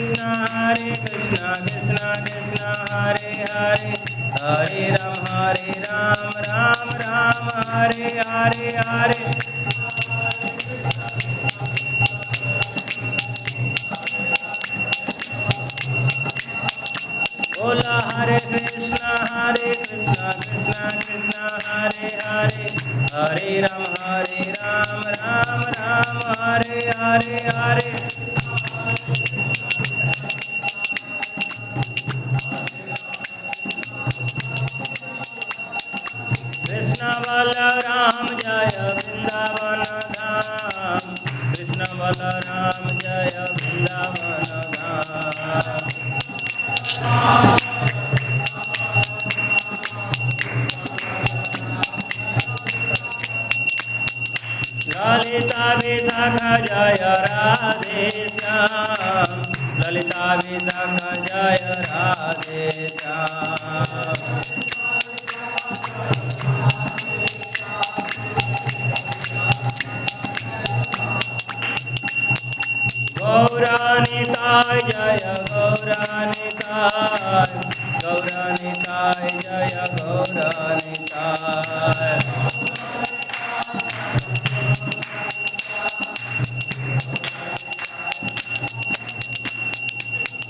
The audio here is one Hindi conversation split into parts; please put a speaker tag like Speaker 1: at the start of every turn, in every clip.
Speaker 1: कृष्ण कृष्ण कृष्ण हरे हरे, हरे राम राम राम हरे हरे हरे। बोला हरे कृष्ण कृष्ण कृष्ण हरे हरे, हरे राम राम राम हरे हरे हरे। कृष्ण बलराम जय वृंदावन धाम, कृष्ण बलराम जय वृंदावन धाम। ललिता विशाखा जय राधे श्याम, ललिता विशाखा जय राधे श्याम। गौरानिताय जय गौरानिताय, गौरानिताय जय गौरानिताय।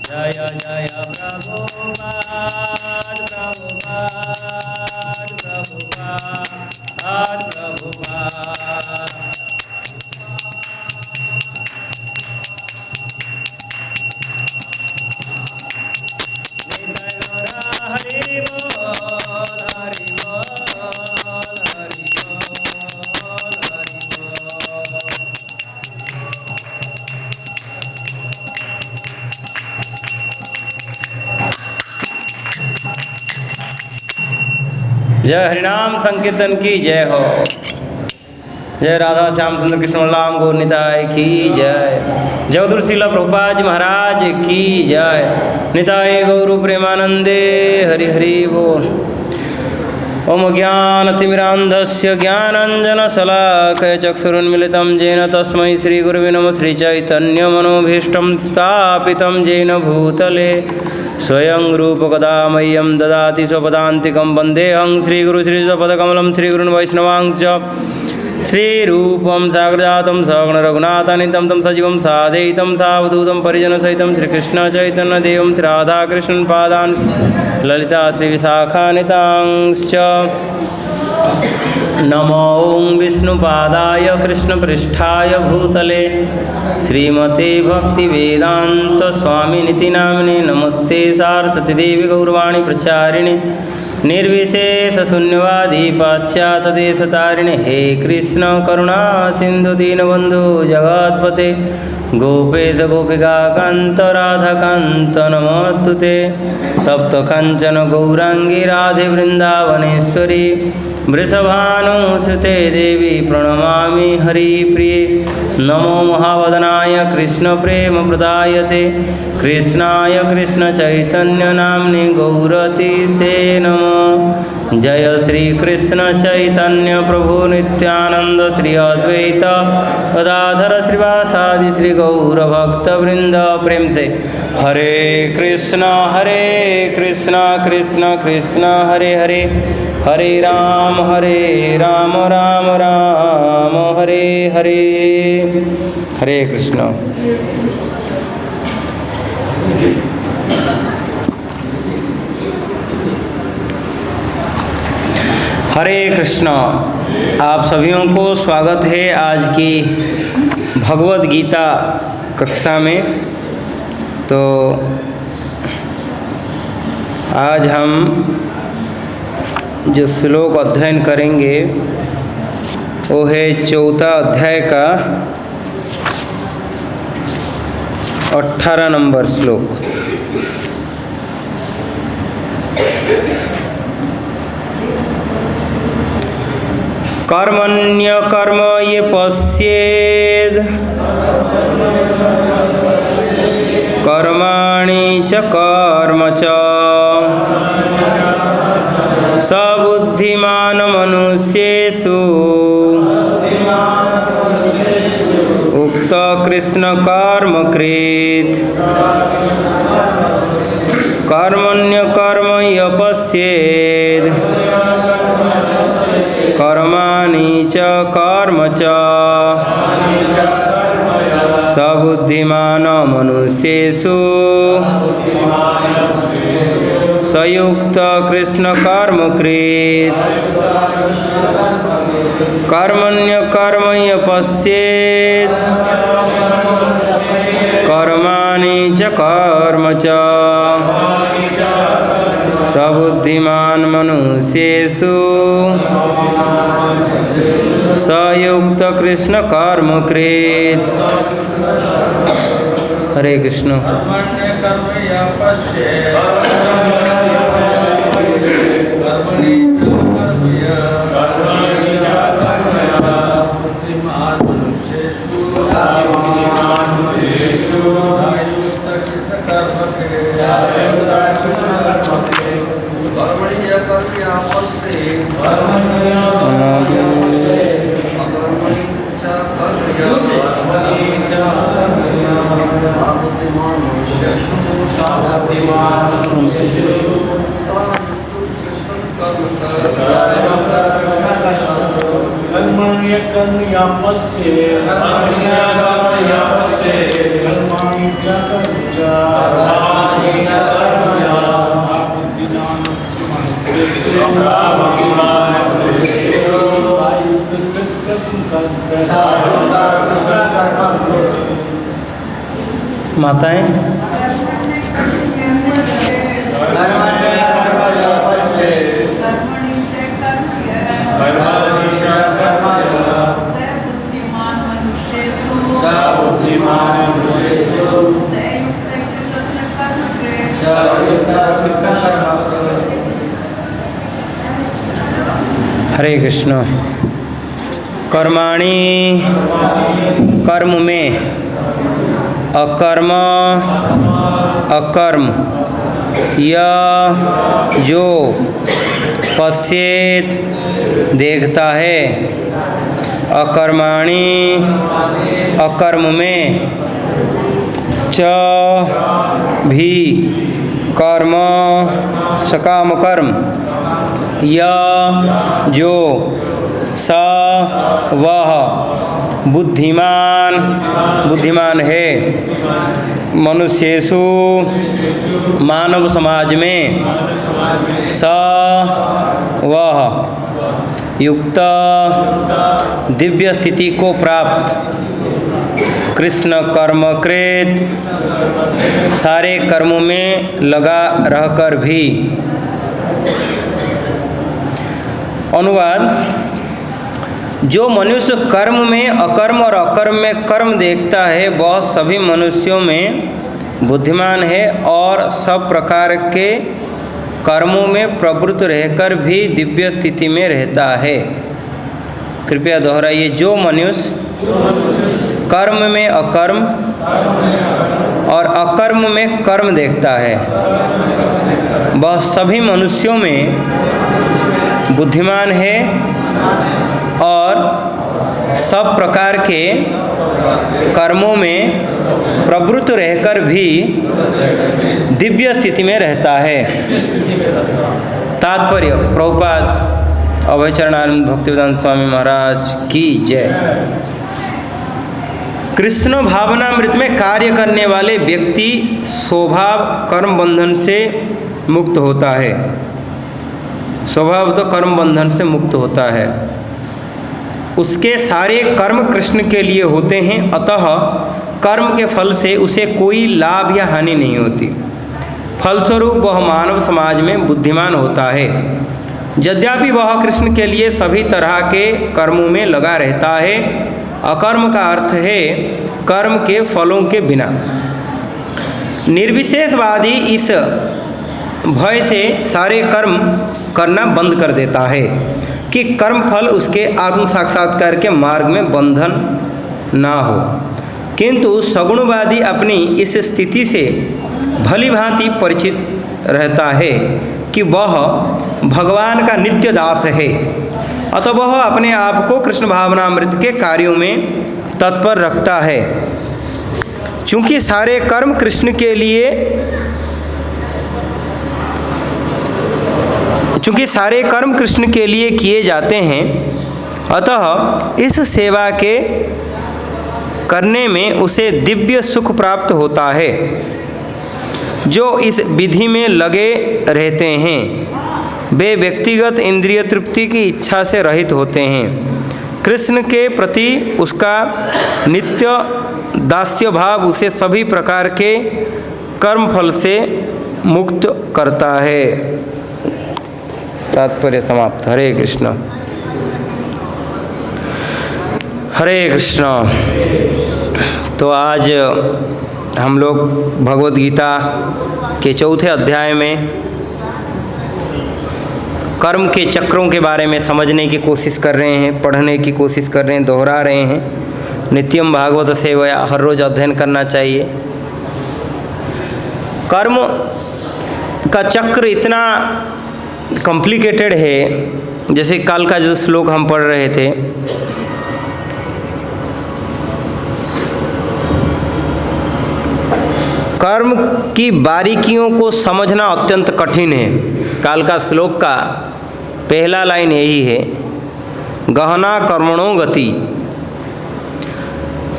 Speaker 1: जय जय प्रभुपाद प्रभुपाद प्रभुपाद प्रभुपाद। हरि बोल हरि बोल हरि बोल हरि बोल। जय हरिनाम संकीर्तन की जय हो। जय राधा श्याम सुंदर कृष्ण बलराम गौर निताय की जय। जगद्गुरु श्रील प्रभुपाद जी महाराज की जय। निताय गौर प्रेमानंदे हरि हरि बोल। ओम ज्ञानतिमिरान्धस्य ज्ञानाञ्जनशलाकया चक्षुरुन्मीलितं येन तस्मै श्रीगुरुवे नमः। श्रीचैतन्यमनोभीष्टं स्थापितं येन भूतले स्वयं रूपकदा मह्यं ददाति स्वपदान्तिकं। वन्देऽहं श्रीगुरु श्रीयुतपदकमलं श्रीगुरून् वैष्णवांश्च। श्रीरूपं साग्रजातं सगुण रघुनाथान्वितं तं सजीवं साधयितं सावधूतं परिजनसहितं श्रीकृष्णचैतन्यदेवं श्रीराधाकृष्णन् पादान् ललिता श्रीविशाखान्वितांश्च। नमो विष्णुपादाय कृष्णपृष्ठाय भूतले श्रीमते भक्तिवेदान्तस्वामिनिति नामिने। नमस्ते सारस्वतीदेवी गौरवाणी प्रचारिणे निर्विशेषशून्यवादी पाश्चात्यदेशतारिणे। हे कृष्ण करुणा सिंधु दीनबंधु जगत्पते गोपेश गोपिका कांत राधाकांत नमस्तुते। तप्त कांचन गौरांगी राधे वृंदावनेश्वरी वृषभानुसुते देवी प्रणमामि हरिप्रिये। नमो महावदनाय कृष्ण प्रेम प्रदायते कृष्णाय कृष्ण चैतन्य नाम्ने गौरतीसे नमः। जय श्री कृष्ण चैतन्य प्रभु नित्यानंद श्री अद्वैत गदाधर श्रीवासादि श्री गौर भक्त वृंद। प्रेम से हरे कृष्ण कृष्ण कृष्ण हरे हरे, हरे राम राम राम हरे हरे। हरे कृष्ण। हरे कृष्ण। आप सभियों को स्वागत है आज की भगवद गीता कक्षा में। तो आज हम जो श्लोक अध्ययन करेंगे वो है 4था अध्याय का 18 नंबर श्लोक। कर्मण्य कर्म ये पश्येद कर्माणि च कर्म च सबुद्धिमान मनुष्येषु उक्त कृष्ण कर्म कृत कर्मण्यकर्म यपश्येत् कर्माणि च कर्म च स बुद्धिमान मनुष्येषु सयुक्त कृष्ण कर्मकृत् कर्मण्यकर्म यपश्येत् कर्माणि च कर्म च स बुद्धिमान मनुष्येषु सयुक्त कृष्ण कर्मकृत्। हरे कृष्ण। माताएं हरे कृष्ण। कर्माणि कर्म में, अकर्म अकर्म, यह जो पश्येत देखता है, अकर्माणि अकर्म में, च भी कर्म सकाम कर्म, यह जो स वह बुद्धिमान बुद्धिमान है, मनुष्येषु मानव समाज में, स वह युक्त दिव्य स्थिति को प्राप्त, कृष्ण कर्मकृत सारे कर्मों में लगा रहकर भी। अनुवाद: जो मनुष्य कर्म में अकर्म और अकर्म में कर्म देखता है, वह सभी मनुष्यों में बुद्धिमान है और सब प्रकार के कर्मों में प्रवृत्त रहकर भी दिव्य स्थिति में रहता है। कृपया दोहराइए। जो मनुष्य कर्म में अकर्म और अकर्म में कर्म देखता है, वह सभी मनुष्यों में बुद्धिमान है और सब प्रकार के कर्मों में प्रवृत्त रहकर भी दिव्य स्थिति में रहता है। तात्पर्य: प्रभुपाद अभय चरणानंद भक्तिवेदांत स्वामी महाराज की जय। कृष्ण भावनामृत में कार्य करने वाले व्यक्ति स्वभाव कर्म बंधन से मुक्त होता है। स्वभाव तो कर्म बंधन से मुक्त होता है। उसके सारे कर्म कृष्ण के लिए होते हैं, अतः कर्म के फल से उसे कोई लाभ या हानि नहीं होती। फलस्वरूप वह मानव समाज में बुद्धिमान होता है। यद्यपि वह कृष्ण के लिए सभी तरह के कर्मों में लगा रहता है। अकर्म का अर्थ है कर्म के फलों के बिना। निर्विशेषवादी इस भय से सारे कर्म करना बंद कर देता है कि कर्म फल उसके आत्म साक्षात्कार के मार्ग में बंधन ना हो। किंतु सगुणवादी अपनी इस स्थिति से भली भांति परिचित रहता है कि वह भगवान का नित्य दास है, अतः वह अपने आप को कृष्ण भावनामृत के कार्यों में तत्पर रखता है। चूँकि सारे कर्म कृष्ण के लिए चूँकि सारे कर्म कृष्ण के लिए किए जाते हैं, अतः इस सेवा के करने में उसे दिव्य सुख प्राप्त होता है। जो इस विधि में लगे रहते हैं वे व्यक्तिगत इंद्रिय तृप्ति की इच्छा से रहित होते हैं। कृष्ण के प्रति उसका नित्य दास्य भाव उसे सभी प्रकार के कर्म फल से मुक्त करता है। तात्पर्य समाप्त। हरे कृष्ण। हरे कृष्ण। तो आज हम लोग भगवद गीता के चौथे अध्याय में कर्म के चक्रों के बारे में समझने की कोशिश कर रहे हैं, पढ़ने की कोशिश कर रहे हैं, दोहरा रहे हैं। नित्यम भागवत सेवया, हर रोज़ अध्ययन करना चाहिए। कर्म का चक्र इतना कॉम्प्लिकेटेड है, जैसे कल का जो श्लोक हम पढ़ रहे थे, कर्म की बारीकियों को समझना अत्यंत कठिन है। काल का श्लोक का पहला लाइन यही है, गहना कर्मणो गति,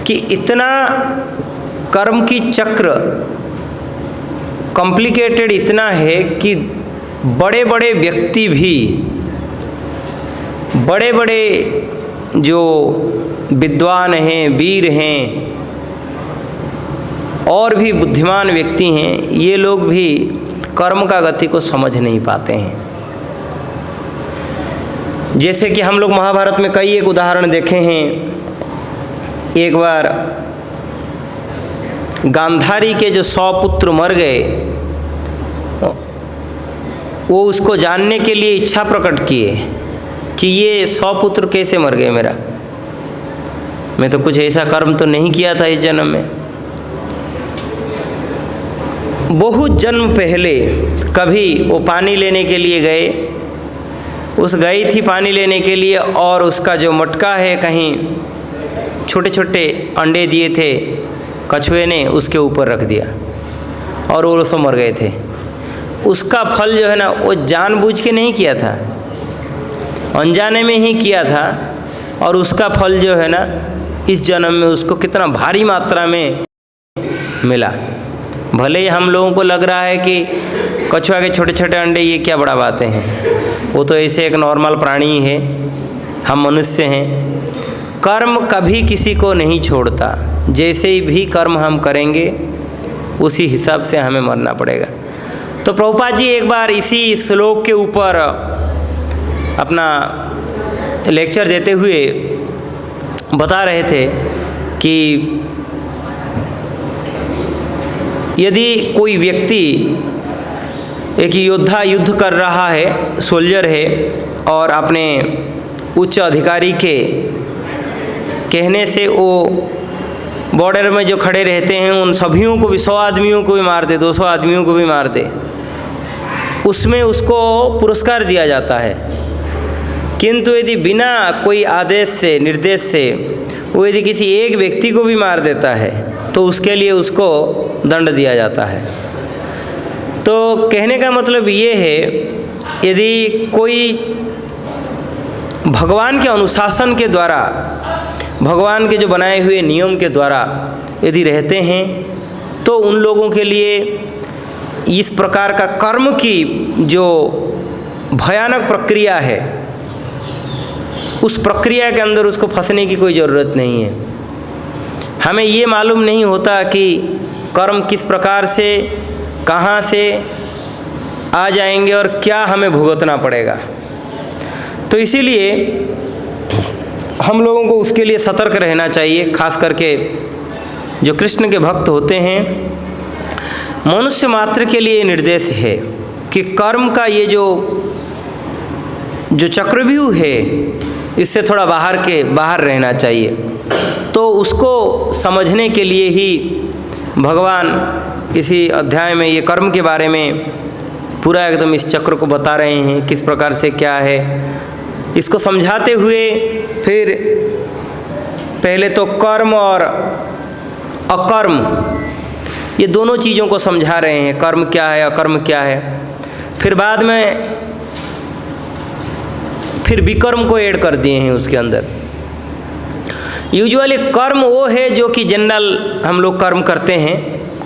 Speaker 1: कि इतना कर्म की चक्र कॉम्प्लिकेटेड इतना है कि बड़े बड़े व्यक्ति भी, बड़े बड़े जो विद्वान हैं, वीर हैं और भी बुद्धिमान व्यक्ति हैं, ये लोग भी कर्म का गति को समझ नहीं पाते हैं। जैसे कि हम लोग महाभारत में कई एक उदाहरण देखे हैं। एक बार गांधारी के जो 100 पुत्र मर गए, वो उसको जानने के लिए इच्छा प्रकट किए कि ये 100 पुत्र कैसे मर गए मेरा, मैं तो कुछ ऐसा कर्म तो नहीं किया था इस जन्म में। बहुत जन्म पहले कभी वो पानी लेने के लिए गए, उस गई थी पानी लेने के लिए, और उसका जो मटका है कहीं छोटे छोटे अंडे दिए थे कछुए ने, उसके ऊपर रख दिया और वो सब मर गए थे। उसका फल जो है ना, वो जानबूझ के नहीं किया था, अनजाने में ही किया था, और उसका फल जो है ना इस जन्म में उसको कितना भारी मात्रा में मिला। भले ही हम लोगों को लग रहा है कि कछुआ के छोटे छोटे अंडे ये क्या बड़ा बातें हैं, वो तो ऐसे एक नॉर्मल प्राणी है, हम मनुष्य हैं। कर्म कभी किसी को नहीं छोड़ता, जैसे ही भी कर्म हम करेंगे उसी हिसाब से हमें मरना पड़ेगा। तो प्रभुपाद जी एक बार इसी श्लोक के ऊपर अपना लेक्चर देते हुए बता रहे थे कि यदि कोई व्यक्ति, एक योद्धा युद्ध कर रहा है, सोल्जर है, और अपने उच्च अधिकारी के कहने से वो बॉर्डर में जो खड़े रहते हैं उन सभियों को भी, 100 आदमियों को भी मार दे, 200 आदमियों को भी मार दे, उसमें उसको पुरस्कार दिया जाता है। किंतु यदि बिना कोई आदेश से, निर्देश से वो यदि किसी एक व्यक्ति को भी मार देता है तो उसके लिए उसको दंड दिया जाता है। तो कहने का मतलब ये है, यदि कोई भगवान के अनुशासन के द्वारा, भगवान के जो बनाए हुए नियम के द्वारा यदि रहते हैं, तो उन लोगों के लिए इस प्रकार का कर्म की जो भयानक प्रक्रिया है, उस प्रक्रिया के अंदर उसको फंसने की कोई ज़रूरत नहीं है। हमें ये मालूम नहीं होता कि कर्म किस प्रकार से, कहाँ से आ जाएंगे और क्या हमें भुगतना पड़ेगा। तो इसीलिए हम लोगों को उसके लिए सतर्क रहना चाहिए। खास करके जो कृष्ण के भक्त होते हैं, मनुष्य मात्र के लिए निर्देश है कि कर्म का ये जो चक्रव्यूह है, इससे थोड़ा बाहर रहना चाहिए। तो उसको समझने के लिए ही भगवान इसी अध्याय में ये कर्म के बारे में पूरा एकदम इस चक्र को बता रहे हैं, किस प्रकार से क्या है। इसको समझाते हुए फिर पहले तो कर्म और अकर्म, ये दोनों चीज़ों को समझा रहे हैं, कर्म क्या है, अकर्म क्या है। फिर बाद में फिर विकर्म को ऐड कर दिए हैं उसके अंदर। यूजुअली कर्म वो है जो कि जनरल हम लोग कर्म करते हैं।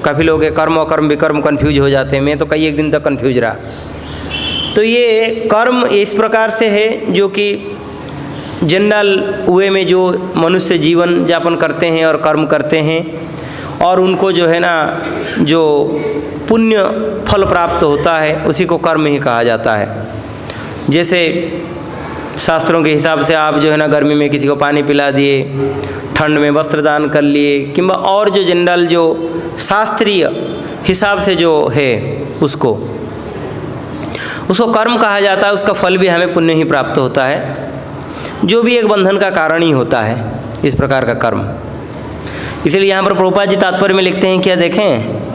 Speaker 1: काफ़ी लोग कर्म और कर्म विकर्म कन्फ्यूज हो जाते हैं। मैं तो कई एक दिन तक कन्फ्यूज रहा। तो ये कर्म इस प्रकार से है जो कि जनरल वे में जो मनुष्य जीवन यापन करते हैं और कर्म करते हैं, और उनको जो है ना जो पुण्य फल प्राप्त होता है उसी को कर्म ही कहा जाता है। जैसे शास्त्रों के हिसाब से आप जो है ना गर्मी में किसी को पानी पिला दिए, ठंड में वस्त्र दान कर लिए, किंवा और जो जनरल जो शास्त्रीय हिसाब से जो है उसको कर्म कहा जाता है। उसका फल भी हमें पुण्य ही प्राप्त होता है, जो भी एक बंधन का कारण ही होता है इस प्रकार का कर्म। इसलिए यहाँ पर प्रभुपाद जी तात्पर्य में लिखते हैं, क्या देखें,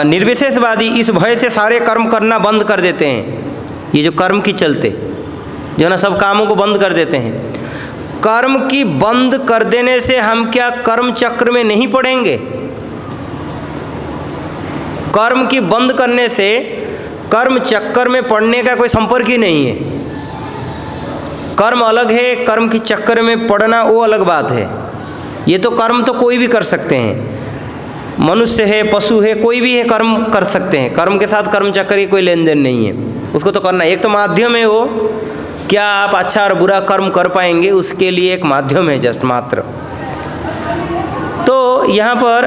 Speaker 1: निर्विशेषवादी इस भय से सारे कर्म करना बंद कर देते हैं। ये जो कर्म की चलते जो है ना सब कामों को बंद कर देते हैं। कर्म की बंद कर देने से हम क्या कर्म चक्र में नहीं पड़ेंगे? कर्म की बंद करने से कर्म चक्कर में पड़ने का कोई संपर्क ही नहीं है। कर्म अलग है, कर्म की चक्कर में पड़ना वो अलग बात है। ये तो कर्म तो कोई भी कर सकते हैं, मनुष्य है, पशु है, कोई भी है कर्म कर सकते हैं। कर्म के साथ कर्म चक्कर की कोई लेन देन नहीं है, उसको तो करना। एक तो माध्यम है वो, क्या आप अच्छा और बुरा कर्म कर पाएंगे उसके लिए एक माध्यम है जस्ट मात्र। तो यहाँ पर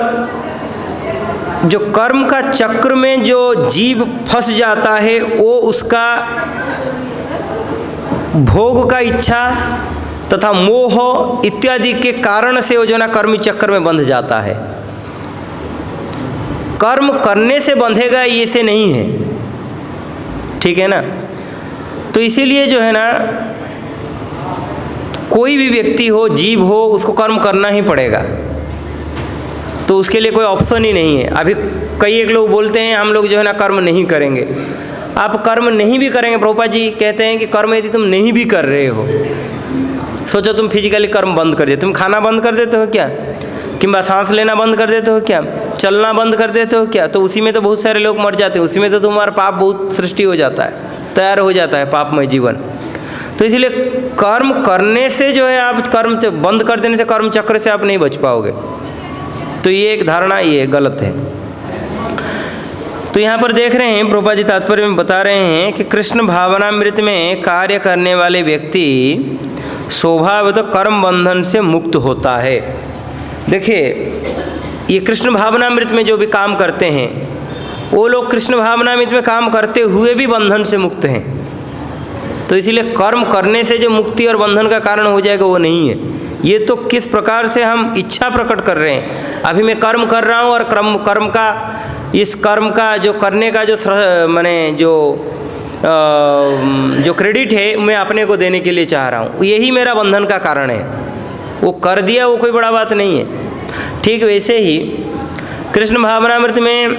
Speaker 1: जो कर्म का चक्र में जो जीव फंस जाता है वो उसका भोग का इच्छा तथा मोह इत्यादि के कारण से वो जो ना कर्मी चक्र में बंध जाता है। कर्म करने से बंधेगा ये से नहीं है, ठीक है ना। तो इसीलिए जो है ना कोई भी व्यक्ति हो, जीव हो, उसको कर्म करना ही पड़ेगा। तो उसके लिए कोई ऑप्शन ही नहीं है। अभी कई एक लोग बोलते हैं हम लोग जो है ना कर्म नहीं करेंगे। आप कर्म नहीं भी करेंगे, प्रभुपाद जी कहते हैं कि कर्म यदि तुम नहीं भी कर रहे हो, सोचो तुम फिजिकली कर्म बंद कर देते, तुम खाना बंद कर देते हो क्या, किंवा सांस लेना बंद कर देते हो क्या, चलना बंद कर देते हो क्या, तो उसी में तो बहुत सारे लोग मर जाते हैं। उसी में तो तुम्हारा पाप बहुत सृष्टि हो जाता है, तैयार हो जाता है पापमय जीवन। तो इसलिए कर्म करने से जो है आप कर्म बंद कर देने से कर्म चक्र से आप नहीं बच पाओगे। तो ये एक धारणा ये गलत है। तो यहाँ पर देख रहे हैं प्रभुपाद जी तात्पर्य में बता रहे हैं कि कृष्ण भावनामृत में कार्य करने वाले व्यक्ति स्वभावतः कर्म बंधन से मुक्त होता है। देखिए ये कृष्ण भावनामृत में जो भी काम करते हैं वो लोग कृष्ण भावनामृत में काम करते हुए भी बंधन से मुक्त हैं। तो इसीलिए कर्म करने से जो मुक्ति और बंधन का कारण हो जाएगा वो नहीं है। ये तो किस प्रकार से हम इच्छा प्रकट कर रहे हैं। अभी मैं कर्म कर रहा हूँ और कर्म का इस कर्म का जो करने का जो मैंने जो क्रेडिट है मैं अपने को देने के लिए चाह रहा हूँ, यही मेरा बंधन का कारण है। वो कर दिया वो कोई बड़ा बात नहीं है। ठीक वैसे ही कृष्ण भावनामृत में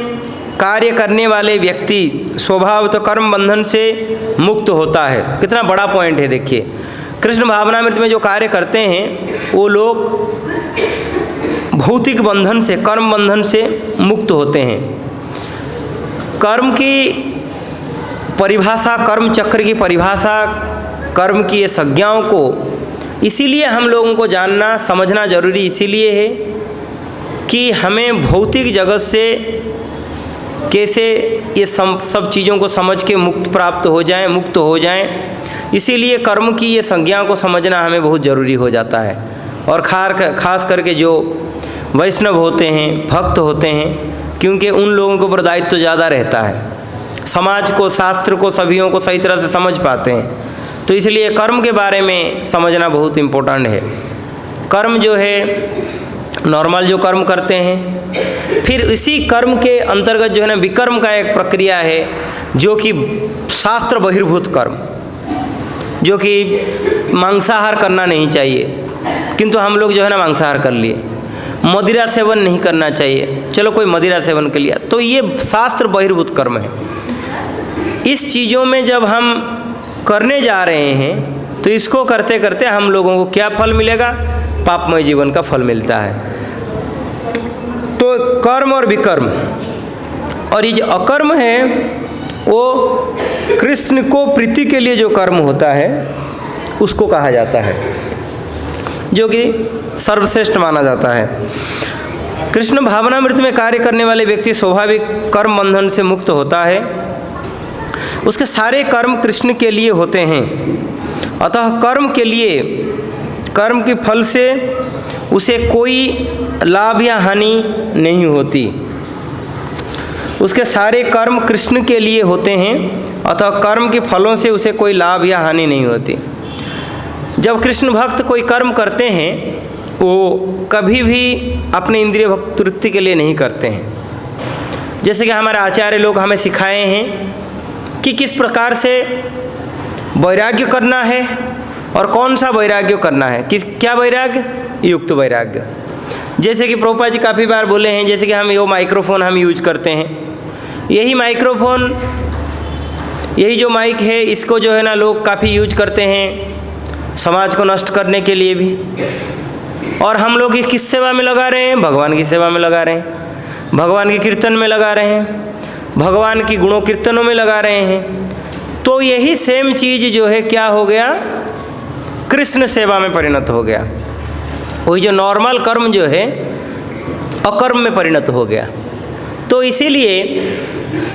Speaker 1: कार्य करने वाले व्यक्ति स्वभाव तो कर्म बंधन से मुक्त होता है। कितना बड़ा पॉइंट है देखिए। कृष्ण भावनामृत में जो कार्य करते हैं वो लोग भौतिक बंधन से, कर्म बंधन से मुक्त होते हैं। कर्म की परिभाषा, कर्म चक्र की परिभाषा, कर्म की ये संज्ञाओं को इसीलिए हम लोगों को जानना समझना जरूरी इसीलिए है कि हमें भौतिक जगत से कैसे ये सब चीज़ों को समझ के मुक्त हो जाएं। इसीलिए कर्म की ये संज्ञा को समझना हमें बहुत ज़रूरी हो जाता है। और खास करके जो वैष्णव होते हैं, भक्त होते हैं, क्योंकि उन लोगों के ऊपर दायित्व ज़्यादा रहता है, समाज को, शास्त्र को, सभीयों को सही तरह से समझ पाते हैं। तो इसलिए कर्म के बारे में समझना बहुत इम्पोर्टेंट है। कर्म जो है नॉर्मल जो कर्म करते हैं, फिर इसी कर्म के अंतर्गत जो है ना विकर्म का एक प्रक्रिया है जो कि शास्त्र बहिर्भूत कर्म, जो कि मांसाहार करना नहीं चाहिए, किंतु हम लोग जो है ना मांसाहार कर लिए। मदिरा सेवन नहीं करना चाहिए, चलो कोई मदिरा सेवन कर लिया, तो ये शास्त्र बहिर्भूत कर्म है। इस चीज़ों में जब हम करने जा रहे हैं तो इसको करते करते हम लोगों को क्या फल मिलेगा? पापमय जीवन का फल मिलता है। तो कर्म और विकर्म, और ये जो अकर्म है वो कृष्ण को प्रीति के लिए जो कर्म होता है उसको कहा जाता है, जो कि सर्वश्रेष्ठ माना जाता है। कृष्ण भावनामृत में कार्य करने वाले व्यक्ति स्वाभाविक कर्म बंधन से मुक्त होता है। उसके सारे कर्म कृष्ण के लिए होते हैं, अतः कर्म के फल से उसे कोई लाभ या हानि नहीं होती। उसके सारे कर्म कृष्ण के लिए होते हैं, अतः कर्म के फलों से उसे कोई लाभ या हानि नहीं होती। जब कृष्ण भक्त कोई कर्म करते हैं वो कभी भी अपने इंद्रिय भक्त तृप्ति के लिए नहीं करते हैं। जैसे कि हमारे आचार्य लोग हमें सिखाए हैं कि किस प्रकार से वैराग्य करना है और कौन सा वैराग्य करना है, क्या वैराग्य, युक्त वैराग्य। जैसे कि प्रभुपाद जी काफ़ी बार बोले हैं, जैसे कि हम ये माइक्रोफोन हम यूज करते हैं, यही माइक्रोफोन, यही जो माइक है इसको जो है ना लोग काफ़ी यूज करते हैं समाज को नष्ट करने के लिए भी। और हम लोग किस सेवा में लगा रहे हैं, भगवान की सेवा में लगा रहे हैं, भगवान के कीर्तन में लगा रहे हैं, भगवान की गुणों कीर्तनों में लगा रहे हैं। तो यही सेम चीज़ जो है क्या हो गया, कृष्ण सेवा में परिणत हो गया। वही जो नॉर्मल कर्म जो है अकर्म में परिणत हो गया। तो इसीलिए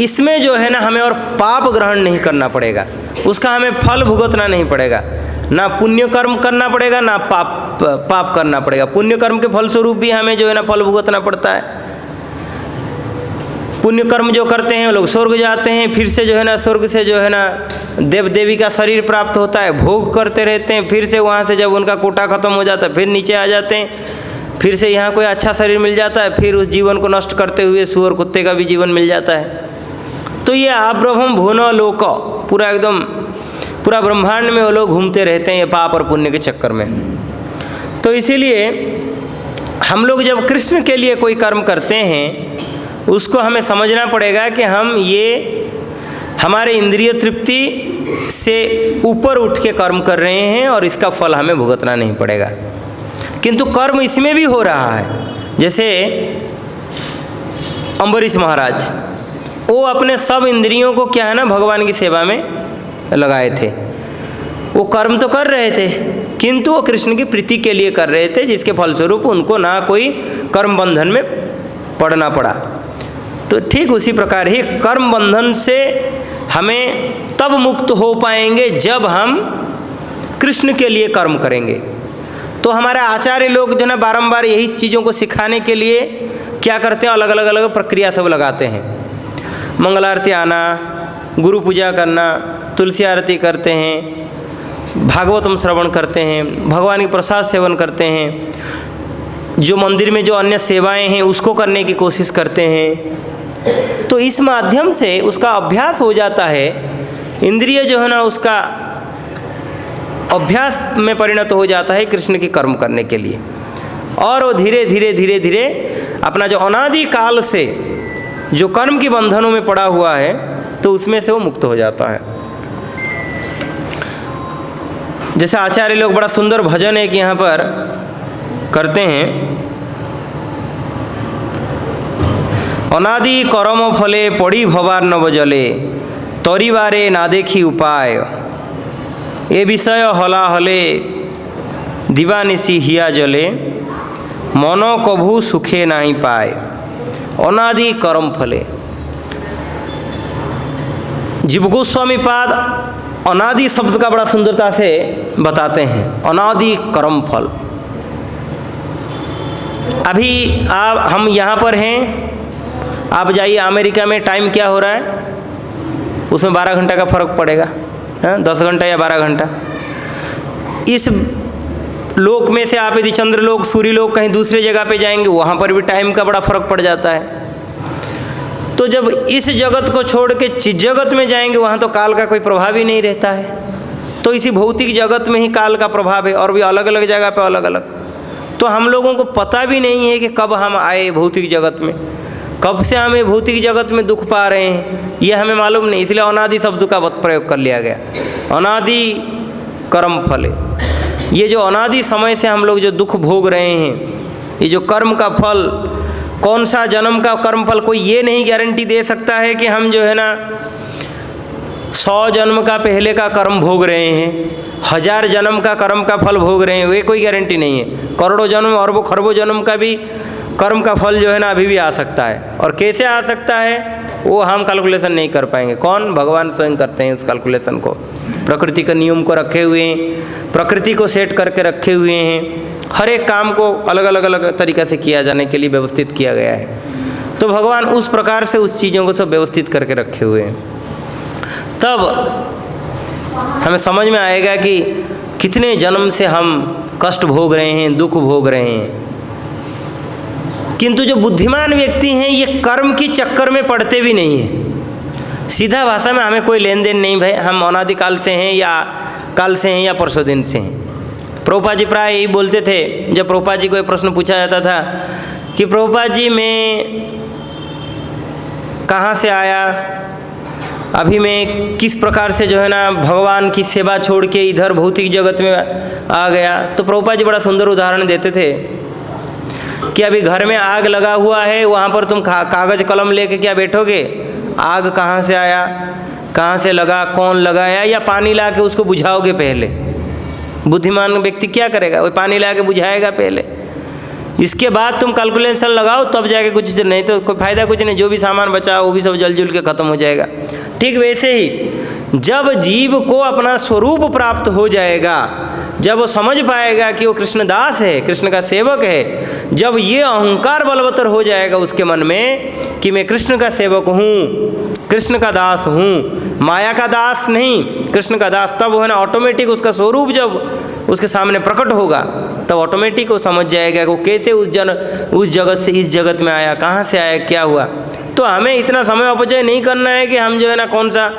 Speaker 1: इसमें जो है ना हमें और पाप ग्रहण नहीं करना पड़ेगा, उसका हमें फल भुगतना नहीं पड़ेगा, ना पुण्य कर्म करना पड़ेगा ना पाप करना पड़ेगा। पुण्य कर्म के फलस्वरूप भी हमें जो है ना फल भुगतना पड़ता है। पुण्य कर्म जो करते हैं वो लोग स्वर्ग जाते हैं, फिर से जो है ना स्वर्ग से जो है ना देव देवी का शरीर प्राप्त होता है, भोग करते रहते हैं, फिर से वहाँ से जब उनका कोटा खत्म हो जाता है फिर नीचे आ जाते हैं, फिर से यहाँ कोई अच्छा शरीर मिल जाता है, फिर उस जीवन को नष्ट करते हुए सुअर कुत्ते का भी जीवन मिल जाता है। तो ये आब्रह्म भुवन लोक, पूरा एकदम पूरा ब्रह्मांड में वो लोग घूमते रहते हैं ये पाप और पुण्य के चक्कर में। तो इसीलिए हम लोग जब कृष्ण के लिए कोई कर्म करते हैं उसको हमें समझना पड़ेगा कि हम ये हमारे इंद्रिय तृप्ति से ऊपर उठ के कर्म कर रहे हैं और इसका फल हमें भुगतना नहीं पड़ेगा। किंतु कर्म इसमें भी हो रहा है, जैसे अम्बरीश महाराज, वो अपने सब इंद्रियों को क्या है ना भगवान की सेवा में लगाए थे। वो कर्म तो कर रहे थे किंतु वो कृष्ण की प्रीति के लिए कर रहे थे, जिसके फलस्वरूप उनको ना कोई कर्म बंधन में पड़ना पड़ा। तो ठीक उसी प्रकार ही कर्म बंधन से हमें तब मुक्त हो पाएंगे जब हम कृष्ण के लिए कर्म करेंगे। तो हमारे आचार्य लोग जो ना बारंबार यही चीज़ों को सिखाने के लिए क्या करते हैं, अलग अलग प्रक्रिया सब लगाते हैं। मंगल आरती आना, गुरु पूजा करना, तुलसी आरती करते हैं, भागवतम श्रवण करते हैं, भगवान की प्रसाद सेवन करते हैं, जो मंदिर में जो अन्य सेवाएं हैं उसको करने की कोशिश करते हैं। तो इस माध्यम से उसका अभ्यास हो जाता है, इंद्रिय जो है ना उसका अभ्यास में परिणत हो जाता है कृष्ण की कर्म करने के लिए, और वो धीरे धीरे अपना जो अनादि काल से जो कर्म के बंधनों में पड़ा हुआ है तो उसमें से वो मुक्त हो जाता है। जैसे आचार्य लोग बड़ा सुंदर भजन एक यहाँ पर करते हैं, अनादि करम फले पड़ी भवार नव जले, तरिवारे ना देखी उपाय, ए विषय हला हले दिवानिसी हिया जले, मनो कभू सुखे नहीं पाए। अनादि कर्म फले, जीव गोस्वामी पाद अनादि शब्द का बड़ा सुंदरता से बताते हैं। अनादि कर्म फल, अभी हम यहाँ पर हैं, आप जाइए अमेरिका में, टाइम क्या हो रहा है उसमें 12 घंटा का फर्क पड़ेगा, 10 घंटा या 12 घंटा। इस लोक में से आप यदि चंद्रलोक सूर्यलोक कहीं दूसरे जगह पे जाएंगे वहाँ पर भी टाइम का बड़ा फर्क पड़ जाता है। तो जब इस जगत को छोड़ के चित जगत में जाएंगे वहाँ तो काल का कोई प्रभाव ही नहीं रहता है। तो इसी भौतिक जगत में ही काल का प्रभाव है, और भी अलग अलग जगह पे अलग अलग। तो हम लोगों को पता भी नहीं है कि कब हम आए भौतिक जगत में, कब से हमें भौतिक जगत में दुख पा रहे हैं, ये हमें मालूम नहीं। इसलिए अनादि शब्द का प्रयोग कर लिया गया। अनादि कर्म फल, ये जो अनादि समय से हम लोग जो दुख भोग रहे हैं, ये जो कर्म का फल, कौन सा जन्म का कर्म फल, कोई ये नहीं गारंटी दे सकता है कि हम जो है ना 100 जन्म का पहले का कर्म भोग रहे हैं, 1000 जन्म का कर्म का फल भोग रहे हैं, वे कोई गारंटी नहीं है। करोड़ों जन्म, अरबों खरबों जन्म का भी कर्म का फल जो है ना अभी भी आ सकता है। और कैसे आ सकता है वो हम कैलकुलेशन नहीं कर पाएंगे। कौन? भगवान स्वयं करते हैं उस कैलकुलेशन को। प्रकृति के नियम को रखे हुए हैं, प्रकृति को सेट करके रखे हुए हैं, हर एक काम को अलग अलग तरीक़े से किया जाने के लिए व्यवस्थित किया गया है। तो भगवान उस प्रकार से उस चीज़ों को सब व्यवस्थित करके रखे हुए हैं। तब हमें समझ में आएगा कि कितने जन्म से हम कष्ट भोग रहे हैं, दुख भोग रहे हैं। किंतु जो बुद्धिमान व्यक्ति हैं ये कर्म की चक्कर में पड़ते भी नहीं हैं। सीधा भाषा में हमें कोई लेन देन नहीं भाई, हम अनादिकाल से हैं या कल से हैं या परसों दिन से हैं। प्रभुपाद जी प्राय यही बोलते थे। जब प्रभुपाद जी को एक प्रश्न पूछा जाता था कि प्रभुपाद जी मैं कहाँ से आया, अभी मैं किस प्रकार से जो है ना भगवान की सेवा छोड़ के इधर भौतिक जगत में आ गया, तो प्रभुपाद जी बड़ा सुंदर उदाहरण देते थे कि अभी घर में आग लगा हुआ है, वहाँ पर तुम कागज़ कलम लेके क्या बैठोगे? आग कहाँ से आया, कहाँ से लगा, कौन लगाया, या पानी ला के उसको बुझाओगे पहले? बुद्धिमान व्यक्ति क्या करेगा? वो पानी ला के बुझाएगा पहले, इसके बाद तुम कैलकुलेशन लगाओ तब जाके कुछ, नहीं तो कोई फ़ायदा कुछ नहीं। जो भी सामान बचा वो भी सब जल जुल के ख़त्म हो जाएगा। ठीक वैसे ही जब जीव को अपना स्वरूप प्राप्त हो जाएगा, जब वो समझ पाएगा कि वो कृष्णदास है, कृष्ण का सेवक है, जब ये अहंकार बलवत्तर हो जाएगा उसके मन में कि मैं कृष्ण का सेवक हूँ, कृष्ण का दास हूँ, माया का दास नहीं, कृष्ण का दास, तब वो है ना ऑटोमेटिक उसका स्वरूप जब उसके सामने प्रकट होगा तब ऑटोमेटिक वो समझ जाएगा कि वो कैसे उस जगत से इस जगत में आया, कहाँ से आया, क्या हुआ। तो हमें इतना समय अपचय नहीं करना है कि हम जो है ना कौन सा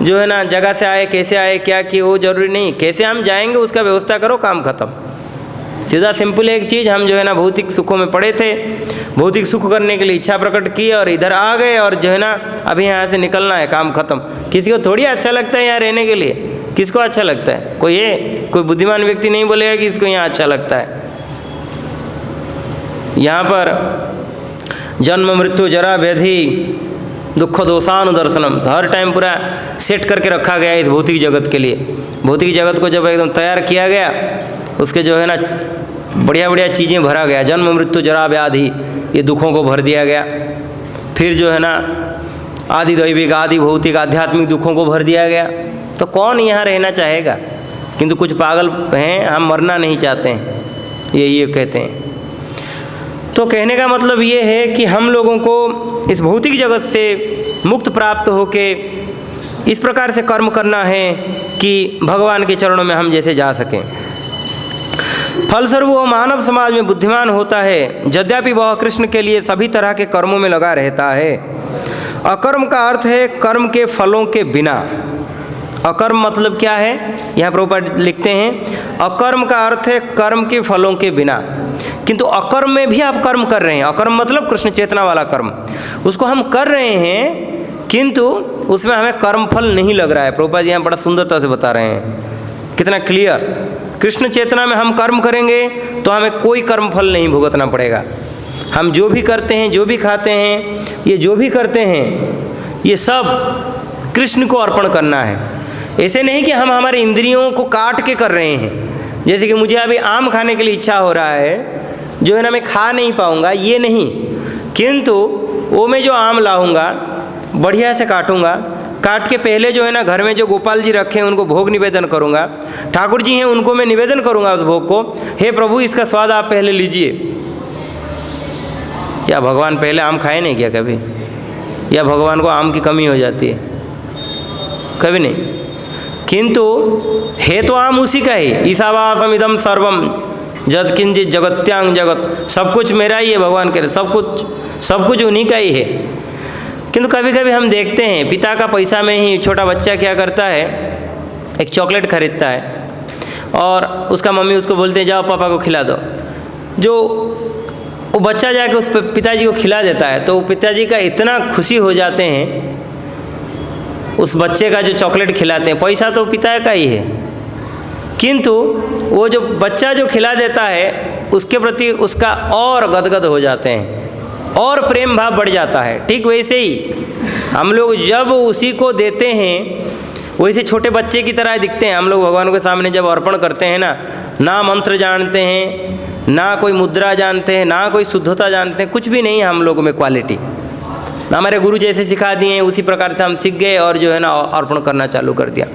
Speaker 1: जो है ना जगह से आए, कैसे आए, क्या किए, वो जरूरी नहीं। कैसे हम जाएंगे उसका व्यवस्था करो, काम खत्म। सीधा सिंपल एक चीज़, हम जो है ना भौतिक सुखों में पड़े थे, भौतिक सुख करने के लिए इच्छा प्रकट की और इधर आ गए और जो है ना अभी यहाँ से निकलना है, काम खत्म। किसी को थोड़ी अच्छा लगता है यहाँ रहने के लिए? किसको अच्छा लगता है? कोई बुद्धिमान व्यक्ति नहीं बोलेगा कि इसको यहाँ अच्छा लगता है। यहाँ पर जन्म मृत्यु जरा व्याधि दुख दोषानुदर्शनम, हर टाइम पूरा सेट करके रखा गया है इस भौतिक जगत के लिए। भौतिक जगत को जब एकदम तैयार किया गया, उसके जो है ना बढ़िया बढ़िया चीज़ें भरा गया, जन्म मृत्यु जरा व्याधि, ये दुखों को भर दिया गया। फिर जो है ना आदि दैविक, आदि भौतिक, आध्यात्मिक दुखों को भर दिया गया। तो कौन यहाँ रहना चाहेगा? किंतु कुछ पागल हैं, हम मरना नहीं चाहते हैं, ये कहते हैं। तो कहने का मतलब ये है कि हम लोगों को इस भौतिक जगत से मुक्त प्राप्त होके इस प्रकार से कर्म करना है कि भगवान के चरणों में हम जैसे जा सकें। फलस्वरूप वो मानव समाज में बुद्धिमान होता है, यद्यपि वह कृष्ण के लिए सभी तरह के कर्मों में लगा रहता है। अकर्म का अर्थ है कर्म के फलों के बिना। अकर्म मतलब क्या है? यहाँ प्रभुपाद लिखते हैं अकर्म का अर्थ है कर्म के फलों के बिना। किंतु अकर्म में भी आप कर्म कर रहे हैं। अकर्म मतलब कृष्ण चेतना वाला कर्म, उसको हम कर रहे हैं किंतु उसमें हमें कर्म फल नहीं लग रहा है। प्रभुपाद यहाँ बड़ा सुंदरता से बता रहे हैं, कितना क्लियर। कृष्ण चेतना में हम कर्म करेंगे तो हमें कोई कर्म फल नहीं भुगतना पड़ेगा। हम जो भी करते हैं, जो भी खाते हैं, ये जो भी करते हैं, ये सब कृष्ण को अर्पण करना है। ऐसे नहीं कि हम हमारे इंद्रियों को काट के कर रहे हैं। जैसे कि मुझे अभी आम खाने के लिए इच्छा हो रहा है, जो है ना मैं खा नहीं पाऊँगा, ये नहीं, किंतु वो मैं जो आम लाऊंगा बढ़िया से काटूंगा, काट के पहले जो है ना घर में जो गोपाल जी रखे हैं उनको भोग निवेदन करूंगा। ठाकुर जी हैं उनको मैं निवेदन करूंगा उस भोग को, हे प्रभु इसका स्वाद आप पहले लीजिए। या भगवान पहले आम खाए नहीं क्या कभी? या भगवान को आम की कमी हो जाती है? कभी नहीं। किंतु है तो आम उसी का ही, ईशावासम इदम सर्वम जद किंचित जगत्यांग जगत, सब कुछ मेरा ही है। भगवान कह रहे सब कुछ उन्हीं का ही है। किंतु कभी कभी हम देखते हैं पिता का पैसा में ही छोटा बच्चा क्या करता है, एक चॉकलेट खरीदता है और उसका मम्मी उसको बोलते हैं जाओ पापा को खिला दो। जो वो बच्चा जाके उस पिताजी को खिला देता है तो पिताजी का इतना खुशी हो जाते हैं उस बच्चे का जो चॉकलेट खिलाते हैं। पैसा तो पिता का ही है, किंतु वो जो बच्चा जो खिला देता है उसके प्रति उसका और गदगद हो जाते हैं और प्रेम भाव बढ़ जाता है। ठीक वैसे ही हम लोग जब उसी को देते हैं वैसे छोटे बच्चे की तरह दिखते हैं हम लोग भगवान के सामने जब अर्पण करते हैं ना मंत्र जानते हैं, ना कोई मुद्रा जानते हैं, ना कोई शुद्धता जानते हैं, कुछ भी नहीं है हम लोगों में क्वालिटी। हमारे गुरु जैसे सिखा दिए उसी प्रकार से हम सीख गए और जो है ना अर्पण करना चालू कर दिया।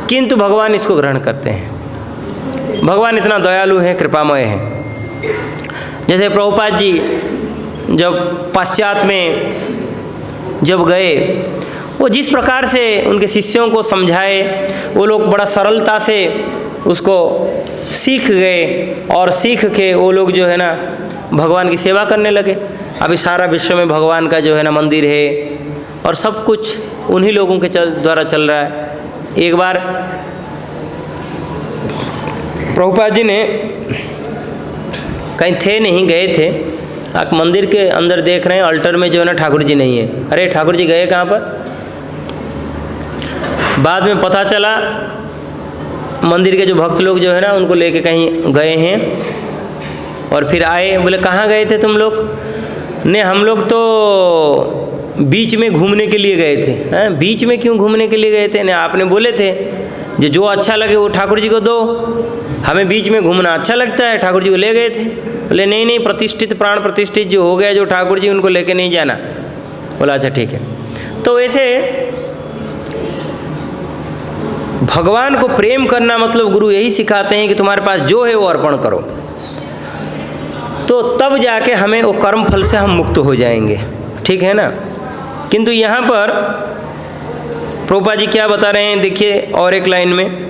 Speaker 1: किंतु भगवान इसको ग्रहण करते हैं। भगवान इतना दयालु है, कृपामय है। जैसे प्रभुपाद जी जब पश्चात में जब गए, वो जिस प्रकार से उनके शिष्यों को समझाए, वो लोग बड़ा सरलता से उसको सीख गए और सीख के वो लोग जो है ना भगवान की सेवा करने लगे। अभी सारा विश्व में भगवान का जो है ना मंदिर है और सब कुछ उन्हीं लोगों के द्वारा चल रहा है। एक बार प्रभुपाद जी ने कहीं थे नहीं, गए थे, आप मंदिर के अंदर देख रहे हैं अल्टर में जो है ना ठाकुर जी नहीं है। अरे ठाकुर जी गए कहाँ पर? बाद में पता चला मंदिर के जो भक्त लोग जो है ना उनको लेके कहीं गए हैं और फिर आए, बोले कहाँ गए थे तुम लोग? ने हम लोग तो बीच में घूमने के लिए गए थे। हैं, बीच में क्यों घूमने के लिए गए थे? ने आपने बोले थे जो अच्छा लगे वो ठाकुर जी को दो, हमें बीच में घूमना अच्छा लगता है, ठाकुर जी को ले गए थे। बोले नहीं, प्रतिष्ठित प्राण प्रतिष्ठित जो हो गया जो ठाकुर जी, उनको लेके नहीं जाना। बोला अच्छा ठीक है। तो वैसे भगवान को प्रेम करना मतलब गुरु यही सिखाते हैं कि तुम्हारे पास जो है वो अर्पण करो, तो तब जाके हमें वो कर्म फल से हम मुक्त हो जाएंगे, ठीक है ना। किंतु यहाँ पर प्रभुपाद जी क्या बता रहे हैं, देखिए और एक लाइन में,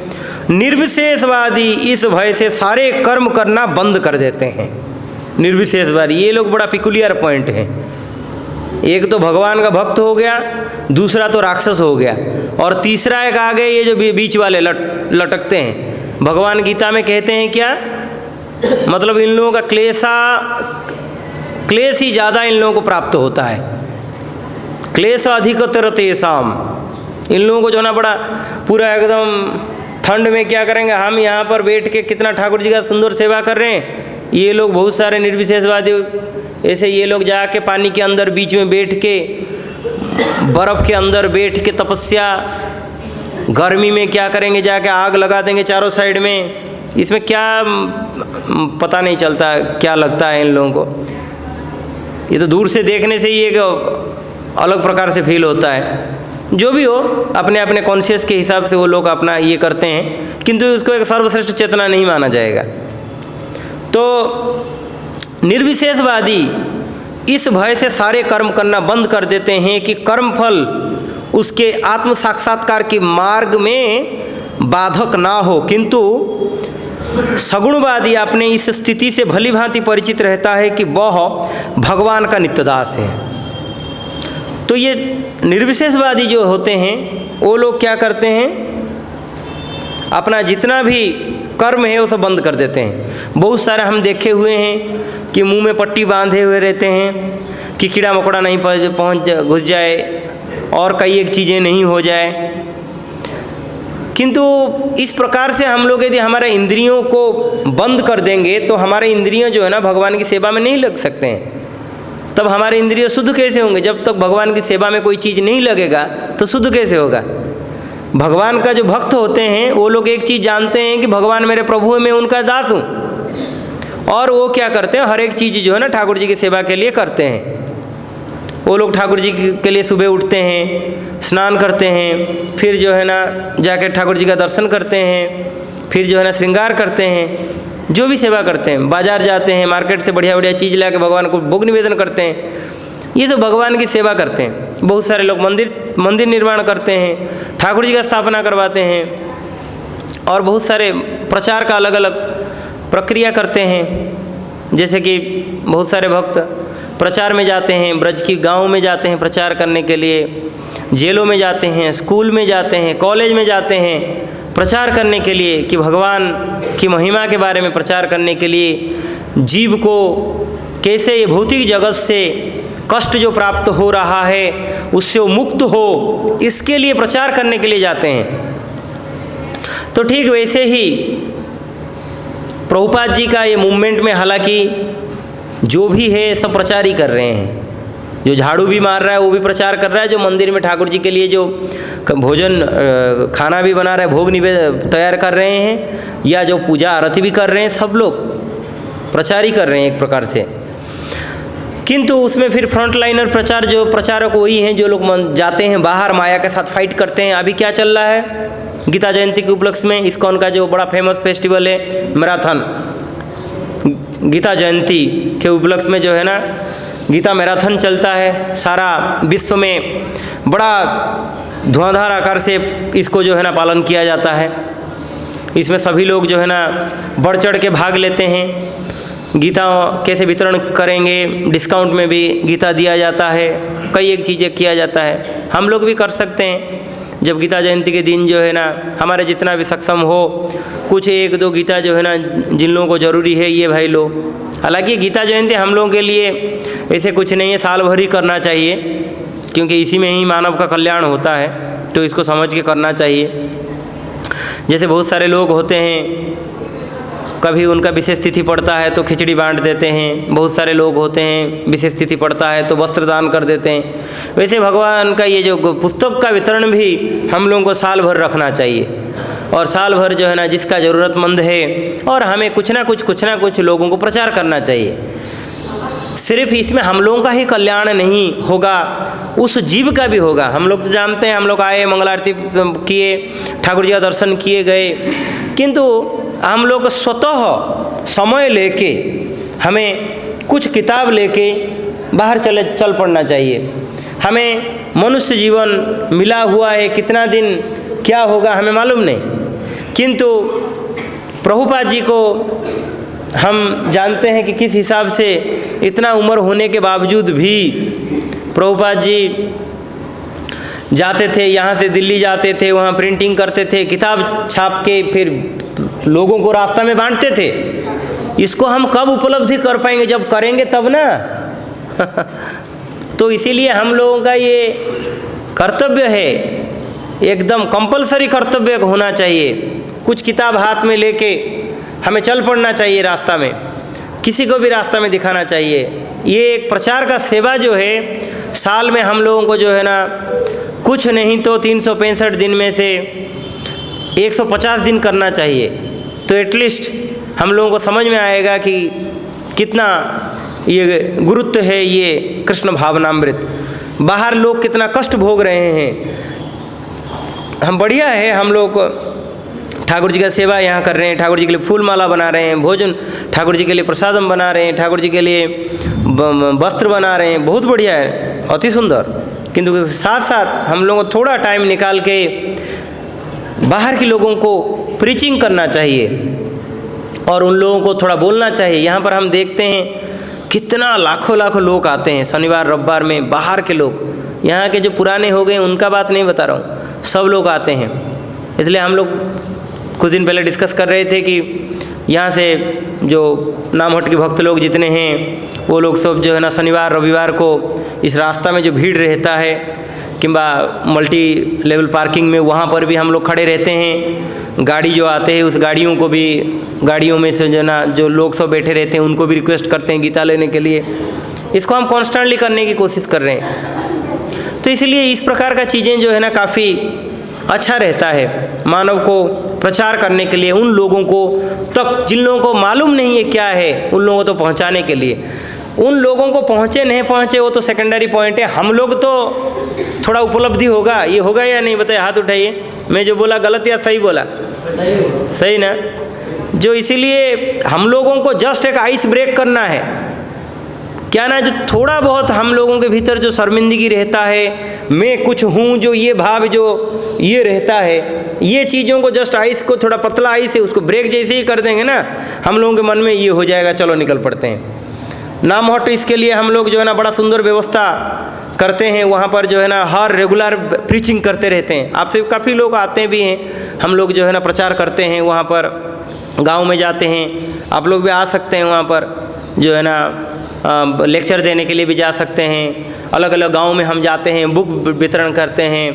Speaker 1: निर्विशेषवादी इस भय से सारे कर्म करना बंद कर देते हैं। निर्विशेषवादी, ये लोग बड़ा पिकुलियर पॉइंट है। एक तो भगवान का भक्त हो गया, दूसरा तो राक्षस हो गया, और तीसरा एक आ गए ये जो बीच वाले लटकते हैं। भगवान गीता में कहते हैं क्या, मतलब इन लोगों का क्लेश ही ज़्यादा इन लोगों को प्राप्त होता है। क्लेश अधिकतर तेषाम, इन लोगों को जो ना बड़ा पूरा एकदम ठंड में क्या करेंगे, हम यहाँ पर बैठ के कितना ठाकुर जी का सुंदर सेवा कर रहे हैं। ये लोग बहुत सारे निर्विशेषवादी ऐसे ये लोग जाके पानी के अंदर बीच में बैठ के, बर्फ़ के अंदर बैठ के तपस्या, गर्मी में क्या करेंगे, जाके आग लगा देंगे चारों साइड में। इसमें क्या पता नहीं चलता क्या लगता है इन लोगों को। ये तो दूर से देखने से ही एक अलग प्रकार से फील होता है। जो भी हो, अपने अपने कॉन्शियस के हिसाब से वो लोग अपना ये करते हैं, किंतु इसको एक सर्वश्रेष्ठ चेतना नहीं माना जाएगा। तो निर्विशेषवादी इस भय से सारे कर्म करना बंद कर देते हैं कि कर्म फल उसके आत्म साक्षात्कार के मार्ग में बाधक ना हो, किंतु सगुणवादी अपने इस स्थिति से भली भांति परिचित रहता है कि वह भगवान का नित्यदास है। तो ये निर्विशेषवादी जो होते हैं वो लोग क्या करते हैं, अपना जितना भी कर्म है वो सब बंद कर देते हैं। बहुत सारे हम देखे हुए हैं कि मुंह में पट्टी बांधे हुए रहते हैं कि कीड़ा मकोड़ा नहीं घुस जाए और कई एक चीज़ें नहीं हो जाए। किंतु इस प्रकार से हम लोग यदि हमारे इंद्रियों को बंद कर देंगे तो हमारे इंद्रियों जो है ना भगवान की सेवा में नहीं लग सकते हैं। तब हमारे इंद्रिय शुद्ध कैसे होंगे? जब तक भगवान की सेवा में कोई चीज़ नहीं लगेगा तो शुद्ध कैसे होगा? भगवान का जो भक्त होते हैं वो लोग एक चीज़ जानते हैं कि भगवान मेरे प्रभु है, मैं उनका दास हूँ, और वो क्या करते हैं, हर एक चीज़ जो है ना ठाकुर जी की सेवा के लिए करते हैं। वो लोग ठाकुर जी के लिए सुबह उठते हैं, स्नान करते हैं, फिर जो है ना जाकर ठाकुर जी का दर्शन करते हैं, फिर जो है ना श्रृंगार करते हैं, जो भी सेवा करते हैं, बाजार जाते हैं, मार्केट से बढ़िया बढ़िया चीज़ लाके भगवान को भोग निवेदन करते हैं। ये सब भगवान की सेवा करते हैं। बहुत सारे लोग मंदिर निर्माण करते हैं, ठाकुर जी का स्थापना करवाते हैं, और बहुत सारे प्रचार का अलग अलग प्रक्रिया करते हैं। जैसे कि बहुत सारे भक्त प्रचार में जाते हैं, ब्रज की गाँव में जाते हैं प्रचार करने के लिए, जेलों में जाते हैं, स्कूल में जाते हैं, कॉलेज में जाते हैं प्रचार करने के लिए कि भगवान की महिमा के बारे में प्रचार करने के लिए, जीव को कैसे ये भौतिक जगत से कष्ट जो प्राप्त हो रहा है उससे वो मुक्त हो, इसके लिए प्रचार करने के लिए जाते हैं। तो ठीक वैसे ही प्रभुपाद जी का ये मूवमेंट में हालांकि जो भी है सब प्रचार ही कर रहे हैं, जो झाड़ू भी मार रहा है वो भी प्रचार कर रहा है, जो मंदिर में ठाकुर जी के लिए जो भोजन खाना भी बना रहा है, भोग निवेद तैयार कर रहे हैं, या जो पूजा आरती भी कर रहे हैं, सब लोग प्रचार ही कर रहे हैं एक प्रकार से। किंतु उसमें फिर फ्रंट लाइनर प्रचार जो प्रचारक वही हैं जो लोग जाते हैं बाहर, माया के साथ फाइट करते हैं। अभी क्या चल रहा है गीता जयंती के उपलक्ष्य में, इस्कॉन का जो बड़ा फेमस फेस्टिवल है मैराथन, गीता जयंती के उपलक्ष्य में जो है ना गीता मैराथन चलता है। सारा विश्व में बड़ा धुआंधार आकार से इसको जो है ना पालन किया जाता है। इसमें सभी लोग जो है ना बढ़ चढ़ के भाग लेते हैं। गीता कैसे वितरण करेंगे, डिस्काउंट में भी गीता दिया जाता है, कई एक चीज़ें किया जाता है। हम लोग भी कर सकते हैं जब गीता जयंती के दिन जो है ना हमारे जितना भी सक्षम हो, कुछ एक दो गीता जो है ना जिन लोगों को ज़रूरी है ये भाई लो। हालांकि गीता जयंती हम लोगों के लिए ऐसे कुछ नहीं है, साल भर ही करना चाहिए, क्योंकि इसी में ही मानव का कल्याण होता है, तो इसको समझ के करना चाहिए। जैसे बहुत सारे लोग होते हैं, कभी उनका विशेष तिथि पड़ता है तो खिचड़ी बांट देते हैं, बहुत सारे लोग होते हैं विशेष तिथि पड़ता है तो वस्त्र दान कर देते हैं। वैसे भगवान का ये जो पुस्तक का वितरण भी हम लोगों को साल भर रखना चाहिए, और साल भर जो है ना जिसका ज़रूरतमंद है, और हमें कुछ ना कुछ लोगों को प्रचार करना चाहिए। सिर्फ इसमें हम लोगों का ही कल्याण नहीं होगा, उस जीव का भी होगा। हम लोग तो जानते हैं, हम लोग आए, मंगल आरती किए, ठाकुर जी का दर्शन किए गए, किंतु हम लोग स्वतः समय लेके हमें कुछ किताब लेके बाहर चल पड़ना चाहिए। हमें मनुष्य जीवन मिला हुआ है, कितना दिन क्या होगा हमें मालूम नहीं, किंतु प्रभुपाद जी को हम जानते हैं कि किस हिसाब से इतना उम्र होने के बावजूद भी प्रभुपाद जी जाते थे, यहाँ से दिल्ली जाते थे, वहाँ प्रिंटिंग करते थे, किताब छाप के फिर लोगों को रास्ता में बांटते थे। इसको हम कब उपलब्धि कर पाएंगे, जब करेंगे तब ना। तो इसीलिए हम लोगों का ये कर्तव्य है, एकदम कंपलसरी कर्तव्य होना चाहिए। कुछ किताब हाथ में लेके हमें चल पड़ना चाहिए रास्ता में, किसी को भी रास्ता में दिखाना चाहिए। ये एक प्रचार का सेवा जो है, साल में हम लोगों को जो है ना कुछ नहीं तो 365 दिन में से 150 दिन करना चाहिए, तो एटलीस्ट हम लोगों को समझ में आएगा कि कितना ये गुरुत्व है ये कृष्ण भावनामृत। बाहर लोग कितना कष्ट भोग रहे हैं, हम बढ़िया है, हम लोग ठाकुर जी का सेवा यहाँ कर रहे हैं, ठाकुर जी के लिए फूल माला बना रहे हैं, भोजन ठाकुर जी के लिए प्रसादम बना रहे हैं, ठाकुर जी के लिए वस्त्र बना रहे हैं, बहुत बढ़िया है, अति सुंदर। किंतु साथ साथ हम लोगों को थोड़ा टाइम निकाल के बाहर के लोगों को प्रीचिंग करना चाहिए और उन लोगों को थोड़ा बोलना चाहिए। यहाँ पर हम देखते हैं कितना लाखों लोग आते हैं शनिवार रविवार में, बाहर के लोग, यहाँ के जो पुराने हो गए उनका बात नहीं बता रहा हूँ, सब लोग आते हैं। इसलिए हम लोग कुछ दिन पहले डिस्कस कर रहे थे कि यहाँ से जो नामहट के भक्त लोग जितने हैं वो लोग सब जो है ना शनिवार रविवार को इस रास्ता में जो भीड़ रहता है किंबा मल्टी लेवल पार्किंग में, वहाँ पर भी हम लोग खड़े रहते हैं। गाड़ी जो आते हैं उस गाड़ियों को भी, गाड़ियों में से जो ना जो लोग सब बैठे रहते हैं उनको भी रिक्वेस्ट करते हैं गीता लेने के लिए। इसको हम कॉन्स्टेंटली करने की कोशिश कर रहे हैं। तो इसलिए इस प्रकार का चीज़ें जो है ना काफ़ी अच्छा रहता है मानव को प्रचार करने के लिए, उन लोगों को तक जिन लोगों को मालूम नहीं है क्या है उन लोगों को पहुंचाने के लिए। उन लोगों को पहुंचे नहीं पहुंचे वो तो सेकेंडरी पॉइंट है, हम लोग तो थोड़ा उपलब्धि होगा, ये होगा या नहीं बताइए, हाथ उठाइए। मैं जो बोला गलत या सही बोला? सही ना? जो इसीलिए हम लोगों को जस्ट एक आइस ब्रेक करना है, क्या ना, जो थोड़ा बहुत हम लोगों के भीतर जो शर्मिंदगी रहता है, मैं कुछ हूँ, जो ये भाव जो ये रहता है, ये चीज़ों को जस्ट आइस को थोड़ा पतला आइस है उसको ब्रेक जैसे ही कर देंगे ना, हम लोगों के मन में ये हो जाएगा, चलो निकल पड़ते हैं। नामहट इसके लिए हम लोग जो है ना बड़ा सुंदर व्यवस्था करते हैं, वहाँ पर जो है ना हर रेगुलर प्रीचिंग करते रहते हैं। आपसे काफ़ी लोग आते भी हैं, हम लोग जो है ना प्रचार करते हैं, वहाँ पर गांव में जाते हैं, आप लोग भी आ सकते हैं, वहाँ पर जो है ना लेक्चर देने के लिए भी जा सकते हैं। अलग अलग गांव में हम जाते हैं, बुक वितरण करते हैं,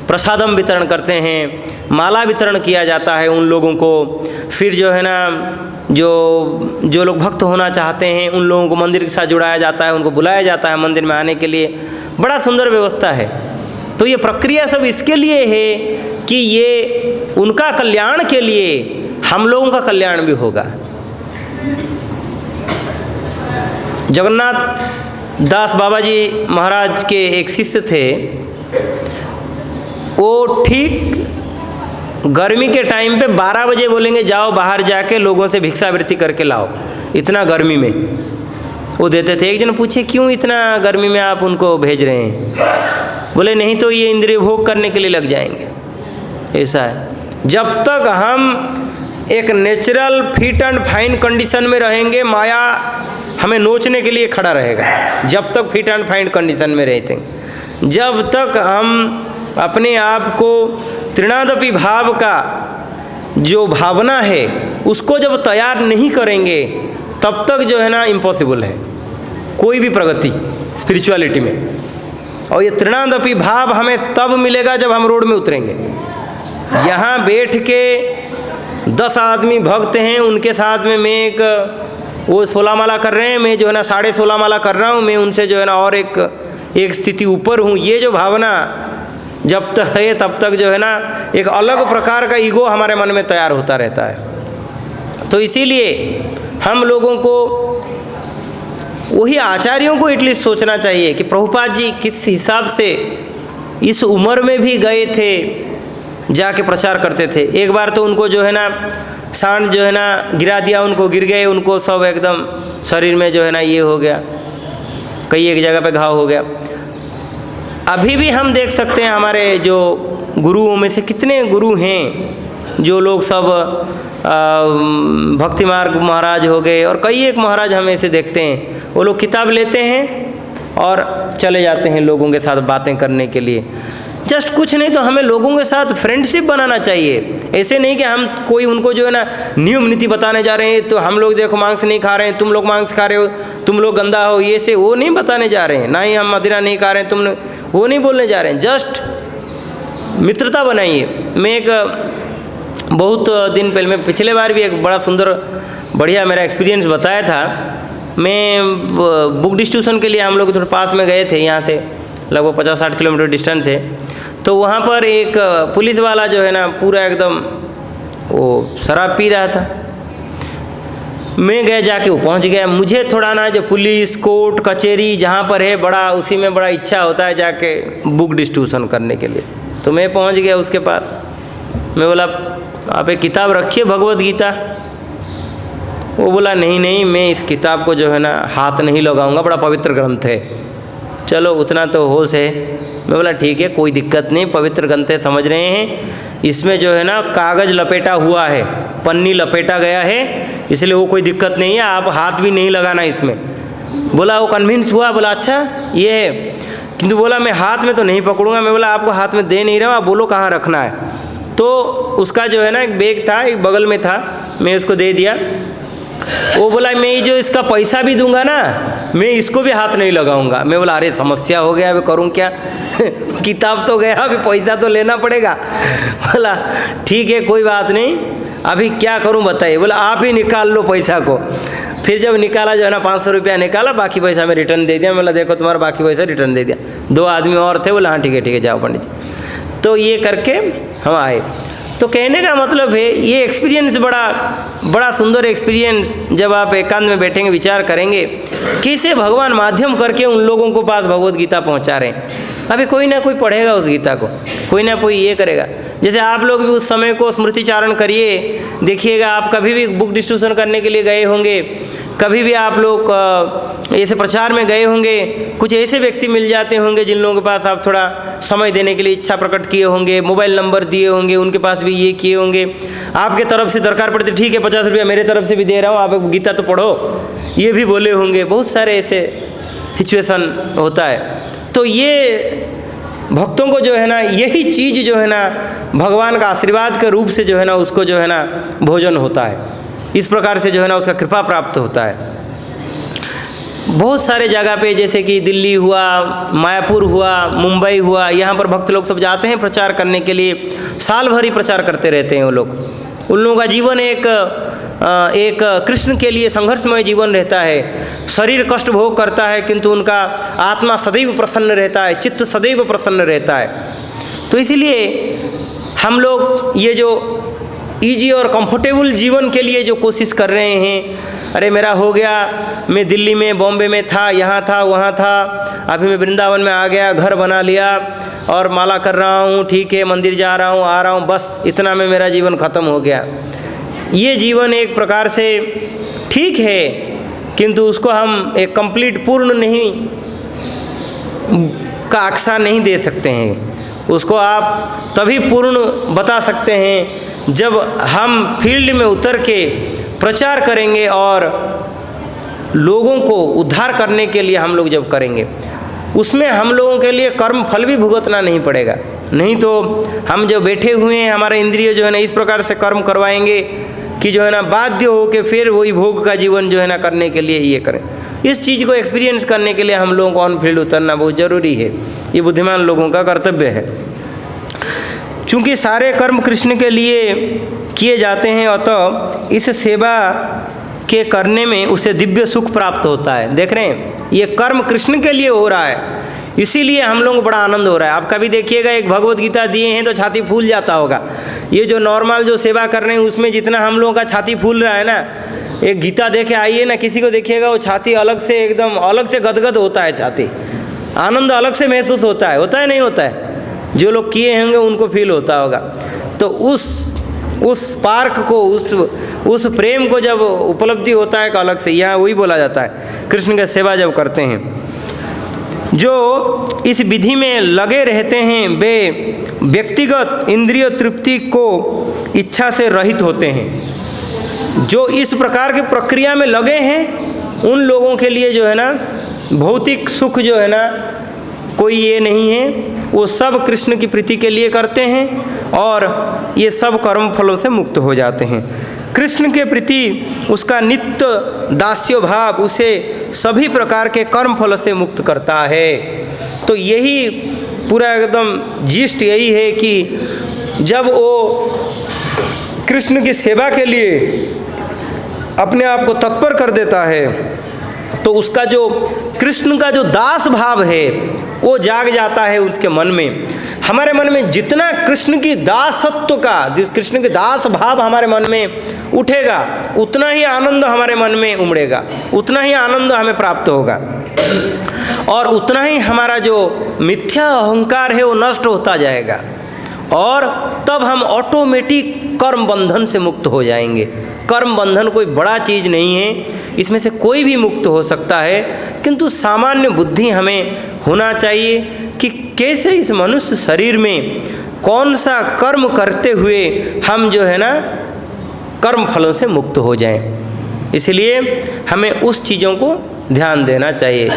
Speaker 1: प्रसादम वितरण करते हैं, माला वितरण किया जाता है उन लोगों को। फिर जो है ना जो लोग भक्त होना चाहते हैं उन लोगों को मंदिर के साथ जुड़ाया जाता है, उनको बुलाया जाता है मंदिर में आने के लिए। बड़ा सुंदर व्यवस्था है। तो ये प्रक्रिया सब इसके लिए है कि ये उनका कल्याण के लिए हम लोगों का कल्याण भी होगा। जगन्नाथ दास बाबा जी महाराज के एक शिष्य थे, वो ठीक गर्मी के टाइम पे 12 बजे बोलेंगे जाओ बाहर जाके लोगों से भिक्षावृत्ति करके लाओ, इतना गर्मी में वो देते थे। एक जन पूछे क्यों इतना गर्मी में आप उनको भेज रहे हैं? बोले नहीं तो ये इंद्रिय भोग करने के लिए लग जाएंगे। ऐसा है, जब तक हम एक natural fit and fine condition में रहेंगे माया हमें नोचने के लिए खड़ा रहेगा। जब तक फिट एंड फाइन कंडीशन में रहते हैं, जब तक हम अपने आप को त्रिणादपि भाव का जो भावना है उसको जब तैयार नहीं करेंगे तब तक जो है ना इम्पॉसिबल है कोई भी प्रगति स्पिरिचुअलिटी में। और ये त्रिणादपि भाव हमें तब मिलेगा जब हम रोड में उतरेंगे। यहाँ बैठ के 10 आदमी भक्त हैं, उनके साथ में मैं एक वो 16 माला कर रहे हैं, मैं जो है ना 16.5 माला कर रहा हूँ, मैं उनसे जो है ना और एक स्थिति ऊपर हूँ। ये जो भावना जब तक है तब तक जो है ना एक अलग प्रकार का ईगो हमारे मन में तैयार होता रहता है। तो इसीलिए हम लोगों को वही आचार्यों को एटलीस्ट सोचना चाहिए कि प्रभुपाद जी किस हिसाब से इस उम्र में भी गए थे, जाके प्रचार करते थे। एक बार तो उनको जो है ना सांड जो है ना गिरा दिया, उनको गिर गए, उनको सब एकदम शरीर में जो है ना ये हो गया, कई एक जगह पे घाव हो गया। अभी भी हम देख सकते हैं हमारे जो गुरुओं में से कितने गुरु हैं जो लोग सब भक्ति मार्ग महाराज हो गए और कई एक महाराज हम ऐसे देखते हैं, वो लोग किताब लेते हैं और चले जाते हैं लोगों के साथ बातें करने के लिए। जस्ट कुछ नहीं तो हमें लोगों के साथ फ्रेंडशिप बनाना चाहिए। ऐसे नहीं कि हम कोई उनको जो है ना नियम नीति बताने जा रहे हैं, तो हम लोग देखो मांस नहीं खा रहे हैं, तुम लोग मांस खा रहे हो, तुम लोग गंदा हो, ये से वो नहीं बताने जा रहे हैं। ना ही हम मदिरा नहीं खा रहे हैं, तुमने वो नहीं बोलने जा रहे हैं। जस्ट मित्रता बनाइए। मैं एक बहुत दिन पहले, मैं पिछले बार भी एक बड़ा सुंदर बढ़िया मेरा एक्सपीरियंस बताया था। मैं बुक डिस्ट्रीब्यूशन के लिए हम लोग थोड़े पास में गए थे, यहाँ से लगभग 50-60 किलोमीटर डिस्टेंस है। तो वहाँ पर एक पुलिस वाला जो है ना पूरा एकदम वो शराब पी रहा था। मैं गया, जाके वो पहुँच गया। मुझे थोड़ा ना जो पुलिस कोर्ट कचहरी जहाँ पर है बड़ा उसी में बड़ा इच्छा होता है जाके बुक डिस्ट्रीब्यूशन करने के लिए। तो मैं पहुँच गया उसके पास। मैं बोला आप एक किताब रखिए भगवत गीता। वो बोला नहीं नहीं, मैं इस किताब को जो है ना हाथ नहीं लगाऊंगा, बड़ा पवित्र ग्रंथ है। चलो उतना तो होश है। मैं बोला ठीक है, कोई दिक्कत नहीं, पवित्र ग्रंथ है, समझ रहे हैं। इसमें जो है ना कागज़ लपेटा हुआ है, पन्नी लपेटा गया है, इसलिए वो कोई दिक्कत नहीं है, आप हाथ भी नहीं लगाना इसमें। बोला वो कन्विंस हुआ, बोला अच्छा ये है, किंतु बोला मैं हाथ में तो नहीं पकड़ूंगा। मैं बोला आपको हाथ में दे नहीं रहा हूँ, आप बोलो कहाँ रखना है। तो उसका जो है ना एक बैग था, एक बगल में था, मैं उसको दे दिया। वो बोला मैं जो इसका पैसा भी दूंगा ना, मैं इसको भी हाथ नहीं लगाऊंगा। मैं बोला अरे समस्या हो गया, अभी करूं क्या किताब तो गया, अभी पैसा तो लेना पड़ेगा। बोला ठीक है कोई बात नहीं, अभी क्या करूं बताइए। बोला आप ही निकाल लो पैसा को। फिर जब निकाला जो है ना 500 रुपया निकाला, बाकी पैसा मैं रिटर्न दे दिया। बोला देखो तुम्हारा बाकी पैसा रिटर्न दे दिया। 2 आदमी और थे, बोला हाँ ठीक है जाओ पंडित जी। तो ये करके हम आए। तो कहने का मतलब है ये एक्सपीरियंस बड़ा सुंदर एक्सपीरियंस, जब आप एकांत में बैठेंगे विचार करेंगे कैसे भगवान माध्यम करके उन लोगों को पास भगवत गीता पहुंचा रहे हैं। अभी कोई ना कोई पढ़ेगा उस गीता को, कोई ना कोई ये करेगा। जैसे आप लोग भी उस समय को स्मृतिचारण करिए, देखिएगा आप कभी भी बुक डिस्ट्रीब्यूशन करने के लिए गए होंगे, कभी भी आप लोग ऐसे प्रचार में गए होंगे, कुछ ऐसे व्यक्ति मिल जाते होंगे जिन लोगों के पास आप थोड़ा समय देने के लिए इच्छा प्रकट किए होंगे, मोबाइल नंबर दिए होंगे, उनके पास भी ये किए होंगे। आपके तरफ से दरकार पड़ती ठीक है 50 रुपया मेरे तरफ से भी दे रहा हूँ, आप गीता तो पढ़ो, ये भी बोले होंगे। बहुत सारे ऐसे सिचुएशन होता है। तो ये भक्तों को जो है ना यही चीज़ जो है ना भगवान का आशीर्वाद के रूप से जो है ना उसको जो है ना भोजन होता है। इस प्रकार से जो है ना उसका कृपा प्राप्त होता है। बहुत सारे जगह पे जैसे कि दिल्ली हुआ, मायापुर हुआ, मुंबई हुआ, यहाँ पर भक्त लोग सब जाते हैं प्रचार करने के लिए। साल भर ही प्रचार करते रहते हैं वो लोग। उन लोगों का जीवन एक कृष्ण के लिए संघर्षमय जीवन रहता है। शरीर कष्ट भोग करता है किंतु उनका आत्मा सदैव प्रसन्न रहता है, चित्त सदैव प्रसन्न रहता है। तो इसीलिए हम लोग ये जो ईजी और कंफर्टेबल जीवन के लिए जो कोशिश कर रहे हैं, अरे मेरा हो गया, मैं दिल्ली में बॉम्बे में था, यहाँ था वहाँ था, अभी मैं वृंदावन में आ गया, घर बना लिया और माला कर रहा हूँ, ठीक है, मंदिर जा रहा हूँ, आ रहा हूँ, बस इतना में मेरा जीवन ख़त्म हो गया। ये जीवन एक प्रकार से ठीक है किंतु उसको हम एक कंप्लीट पूर्ण नहीं का अक्सा नहीं दे सकते हैं। उसको आप तभी पूर्ण बता सकते हैं जब हम फील्ड में उतर के प्रचार करेंगे और लोगों को उद्धार करने के लिए हम लोग जब करेंगे, उसमें हम लोगों के लिए कर्म फल भी भुगतना नहीं पड़ेगा। नहीं तो हम जो बैठे हुए हैं, हमारे इंद्रिय जो है ना इस प्रकार से कर्म करवाएंगे कि जो है ना बाध्य हो के फिर वही भोग का जीवन जो है ना करने के लिए ये करें। इस चीज़ को एक्सपीरियंस करने के लिए हम लोगों को ऑन फील्ड उतरना बहुत ज़रूरी है। ये बुद्धिमान लोगों का कर्तव्य है। चूँकि सारे कर्म कृष्ण के लिए किए जाते हैं, अतः इस सेवा के करने में उसे दिव्य सुख प्राप्त होता है। देख रहे हैं, ये कर्म कृष्ण के लिए हो रहा है, इसीलिए हम लोगों को बड़ा आनंद हो रहा है। आप कभी देखिएगा, एक भगवत गीता दिए हैं तो छाती फूल जाता होगा। ये जो नॉर्मल जो सेवा कर रहे हैं उसमें जितना हम लोगों का छाती फूल रहा है ना, एक गीता देखे आइए ना, किसी को देखिएगा वो छाती अलग से एकदम अलग से गदगद होता है, छाती आनंद अलग से महसूस होता है नहीं होता है? जो लोग किए होंगे उनको फील होता होगा। तो उस पार्क को, उस प्रेम को जब उपलब्धि होता है अलग से, यहाँ वही बोला जाता है कृष्ण की सेवा जब करते हैं। जो इस विधि में लगे रहते हैं वे व्यक्तिगत इंद्रिय तृप्ति को इच्छा से रहित होते हैं। जो इस प्रकार की प्रक्रिया में लगे हैं उन लोगों के लिए जो है ना भौतिक सुख जो है ना कोई ये नहीं है, वो सब कृष्ण की प्रीति के लिए करते हैं और ये सब कर्म फलों से मुक्त हो जाते हैं। कृष्ण के प्रति उसका नित्य दास्य भाव उसे सभी प्रकार के कर्म फल से मुक्त करता है। तो यही पूरा एकदम जिस्ट यही है कि जब वो कृष्ण की सेवा के लिए अपने आप को तत्पर कर देता है तो उसका जो कृष्ण का जो दास भाव है वो जाग जाता है उसके मन में। हमारे मन में जितना कृष्ण की दासत्व का, कृष्ण के दास भाव हमारे मन में उठेगा, उतना ही आनंद हमारे मन में उमड़ेगा, उतना ही आनंद हमें प्राप्त होगा और उतना ही हमारा जो मिथ्या अहंकार है वो नष्ट होता जाएगा और तब हम ऑटोमेटिक कर्म बंधन से मुक्त हो जाएंगे। कर्म बंधन कोई बड़ा चीज़ नहीं है, इसमें से कोई भी मुक्त हो सकता है, किंतु सामान्य बुद्धि हमें होना चाहिए कि कैसे इस मनुष्य शरीर में कौन सा कर्म करते हुए हम जो है ना कर्म फलों से मुक्त हो जाएं। इसलिए हमें उस चीज़ों को ध्यान देना चाहिए।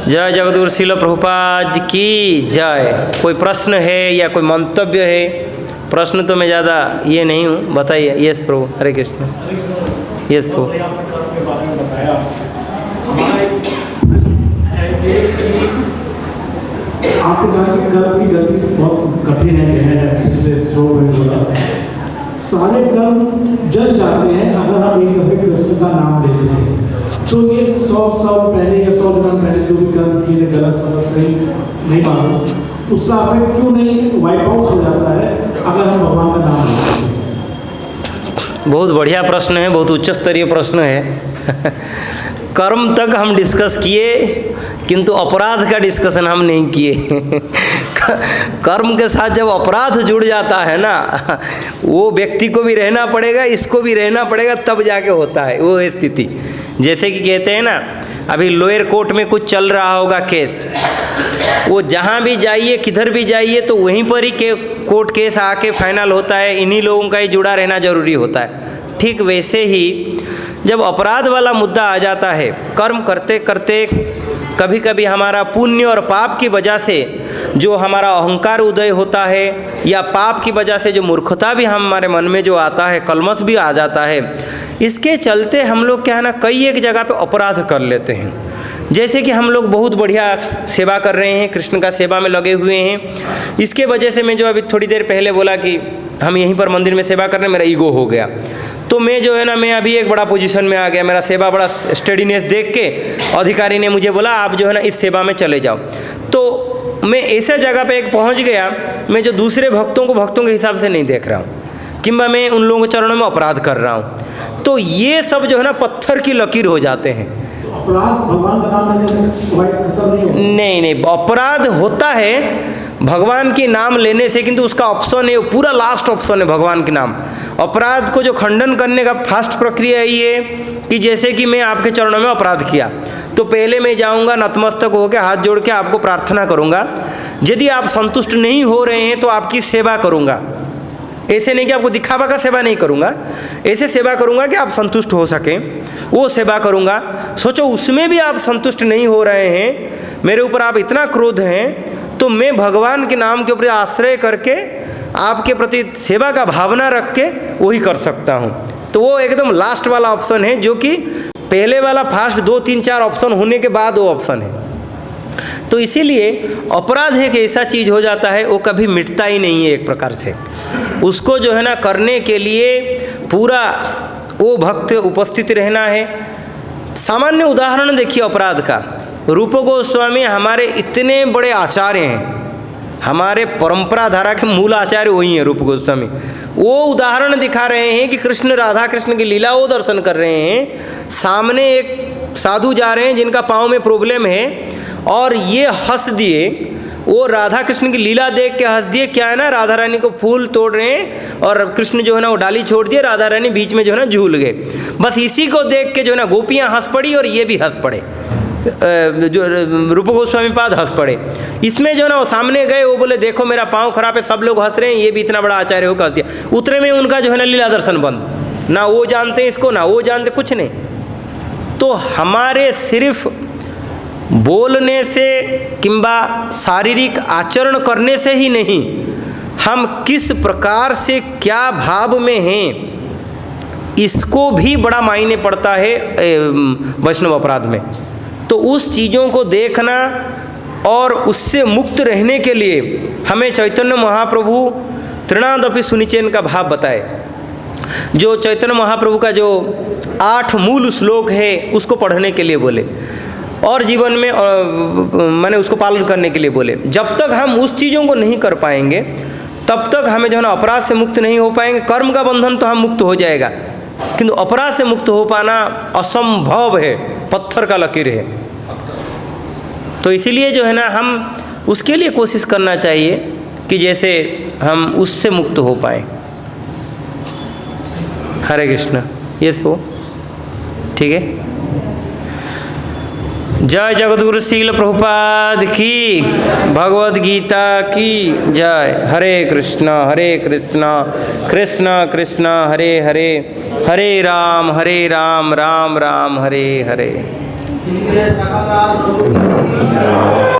Speaker 1: जय जगद्गुरु श्रील प्रभुपाद की जय। कोई प्रश्न है या कोई मंतव्य है? प्रश्न तो मैं ज़्यादा ये नहीं हूँ, बताइए। यस प्रभु, हरे कृष्ण। यस प्रभु।
Speaker 2: आपने कहा कि कर्म की गति बहुत कठिन है, पिछले श्लोक में बोला सारे कर्म जल जाते हैं अगर हम एक दफे कृष्ण का नाम लेते हैं। तो ये 100 साल पहले या 100 साल पहले जो भी कर्म किए थे गलत समझ सही नहीं मालूम, उसका इफेक्ट क्यों नहीं वाइप आउट हो जाता है अगर हम भगवान का नाम लेते हैं?
Speaker 1: बहुत बढ़िया प्रश्न है, बहुत उच्च स्तरीय प्रश्न है। कर्म तक हम डिस्कस किए किंतु अपराध का डिस्कशन हम नहीं किए। कर्म के साथ जब अपराध जुड़ जाता है ना, वो व्यक्ति को भी रहना पड़ेगा, इसको भी रहना पड़ेगा, तब जाके होता है वो स्थिति। जैसे कि कहते हैं ना, अभी लोअर कोर्ट में कुछ चल रहा होगा केस, वो जहाँ भी जाइए किधर भी जाइए तो वहीं पर ही कोर्ट केस आके फाइनल होता है, इन्हीं लोगों का ही जुड़ा रहना जरूरी होता है। ठीक वैसे ही जब अपराध वाला मुद्दा आ जाता है, कर्म करते करते कभी कभी हमारा पुण्य और पाप की वजह से जो हमारा अहंकार उदय होता है या पाप की वजह से जो मूर्खता भी हमारे मन में जो आता है, कलमश भी आ जाता है, इसके चलते हम लोग क्या है ना कई एक जगह पे अपराध कर लेते हैं। जैसे कि हम लोग बहुत बढ़िया सेवा कर रहे हैं, कृष्ण का सेवा में लगे हुए हैं। इसके वजह से मैं जो अभी थोड़ी देर पहले बोला कि हम यहीं पर मंदिर में सेवा कर रहे हैं, मेरा ईगो हो गया। तो मैं जो है ना, मैं अभी एक बड़ा पोजीशन में आ गया, मेरा सेवा बड़ा स्टेडीनेस देख के अधिकारी ने मुझे बोला आप जो है ना इस सेवा में चले जाओ। तो मैं ऐसे जगह पे एक पहुंच गया, मैं जो दूसरे भक्तों को भक्तों के हिसाब से नहीं देख रहा हूँ, किंबा मैं उन लोगों के चरणों में अपराध कर रहा हूँ। तो ये सब जो है ना पत्थर की लकीर हो जाते हैं।
Speaker 2: अपराध भगवान का नाम लेने से भाई खत्म नहीं होता।
Speaker 1: नहीं, अपराध होता है भगवान के नाम लेने से, किंतु उसका ऑप्शन है, पूरा लास्ट ऑप्शन है भगवान के नाम। अपराध को जो खंडन करने का फास्ट प्रक्रिया है ये कि जैसे कि मैं आपके चरणों में अपराध किया तो पहले मैं जाऊंगा, नतमस्तक होकर हाथ जोड़ के आपको प्रार्थना करूंगा। यदि आप संतुष्ट नहीं हो रहे हैं तो आपकी सेवा करूंगा। ऐसे नहीं कि आपको दिखावा का सेवा नहीं करूंगा, ऐसे सेवा करूंगा कि आप संतुष्ट हो सकें, वो सेवा करूंगा। सोचो उसमें भी आप संतुष्ट नहीं हो रहे हैं, मेरे ऊपर आप इतना क्रोध हैं, तो मैं भगवान के नाम के ऊपर आश्रय करके आपके प्रति सेवा का भावना रख के वही कर सकता हूँ। तो वो एकदम लास्ट वाला ऑप्शन है, जो कि पहले वाला फास्ट 2 3 4 ऑप्शन होने के बाद वो ऑप्शन है। तो इसीलिए अपराध एक ऐसा चीज़ हो जाता है, वो कभी मिटता ही नहीं है एक प्रकार से। उसको जो है ना करने के लिए पूरा वो भक्त उपस्थित रहना है। सामान्य उदाहरण देखिए अपराध का, रूप गोस्वामी हमारे इतने बड़े आचार्य हैं, हमारे परंपरा धारा के मूल आचार्य वही हैं रूप गोस्वामी। वो उदाहरण दिखा रहे हैं कि कृष्ण राधा कृष्ण की लीला वो दर्शन कर रहे हैं। सामने एक साधु जा रहे हैं जिनका पाँव में प्रॉब्लम है, और ये हंस दिए, वो राधा कृष्ण की लीला देख के हंस दिए। क्या है ना, राधा रानी को फूल तोड़ रहे हैं और कृष्ण जो है ना वो डाली छोड़ दिए, राधा रानी बीच में जो है ना झूल गए। बस इसी को देख के जो है ना गोपियाँ हंस पड़ी और ये भी हंस पड़े, जो रूप गोस्वामी पाद हंस पड़े। इसमें जो ना वो सामने गए, वो बोले देखो मेरा पाँव खराब है, सब लोग हंस रहे हैं, ये भी इतना बड़ा आचार्य हो, हंस दिया। उतरे में उनका जो है ना लीला दर्शन बंद, ना वो जानते हैं इसको, ना वो जानते, कुछ नहीं। तो हमारे सिर्फ बोलने से किंबा शारीरिक आचरण करने से ही नहीं, हम किस प्रकार से क्या भाव में हैं, इसको भी बड़ा मायने पड़ता है वैष्णव अपराध में। तो उस चीज़ों को देखना और उससे मुक्त रहने के लिए हमें चैतन्य महाप्रभु तृणादपि सुनिचेन का भाव बताए। जो चैतन्य महाप्रभु का जो 8 मूल श्लोक है उसको पढ़ने के लिए बोले, और जीवन में मैंने उसको पालन करने के लिए बोले। जब तक हम उस चीज़ों को नहीं कर पाएंगे तब तक हमें जो है ना अपराध से मुक्त नहीं हो पाएंगे। कर्म का बंधन तो हम मुक्त हो जाएगा, किंतु अपराध से मुक्त हो पाना असंभव है, पत्थर का लकीर है। तो इसीलिए जो है ना हम उसके लिए कोशिश करना चाहिए कि जैसे हम उससे मुक्त हो पाए। हरे कृष्ण। यस हो, ठीक है। जय जगतगुरु शील प्रभुपाद की, भगवद गीता की जय। हरे कृष्ण कृष्ण कृष्ण हरे हरे, हरे राम राम राम हरे हरे।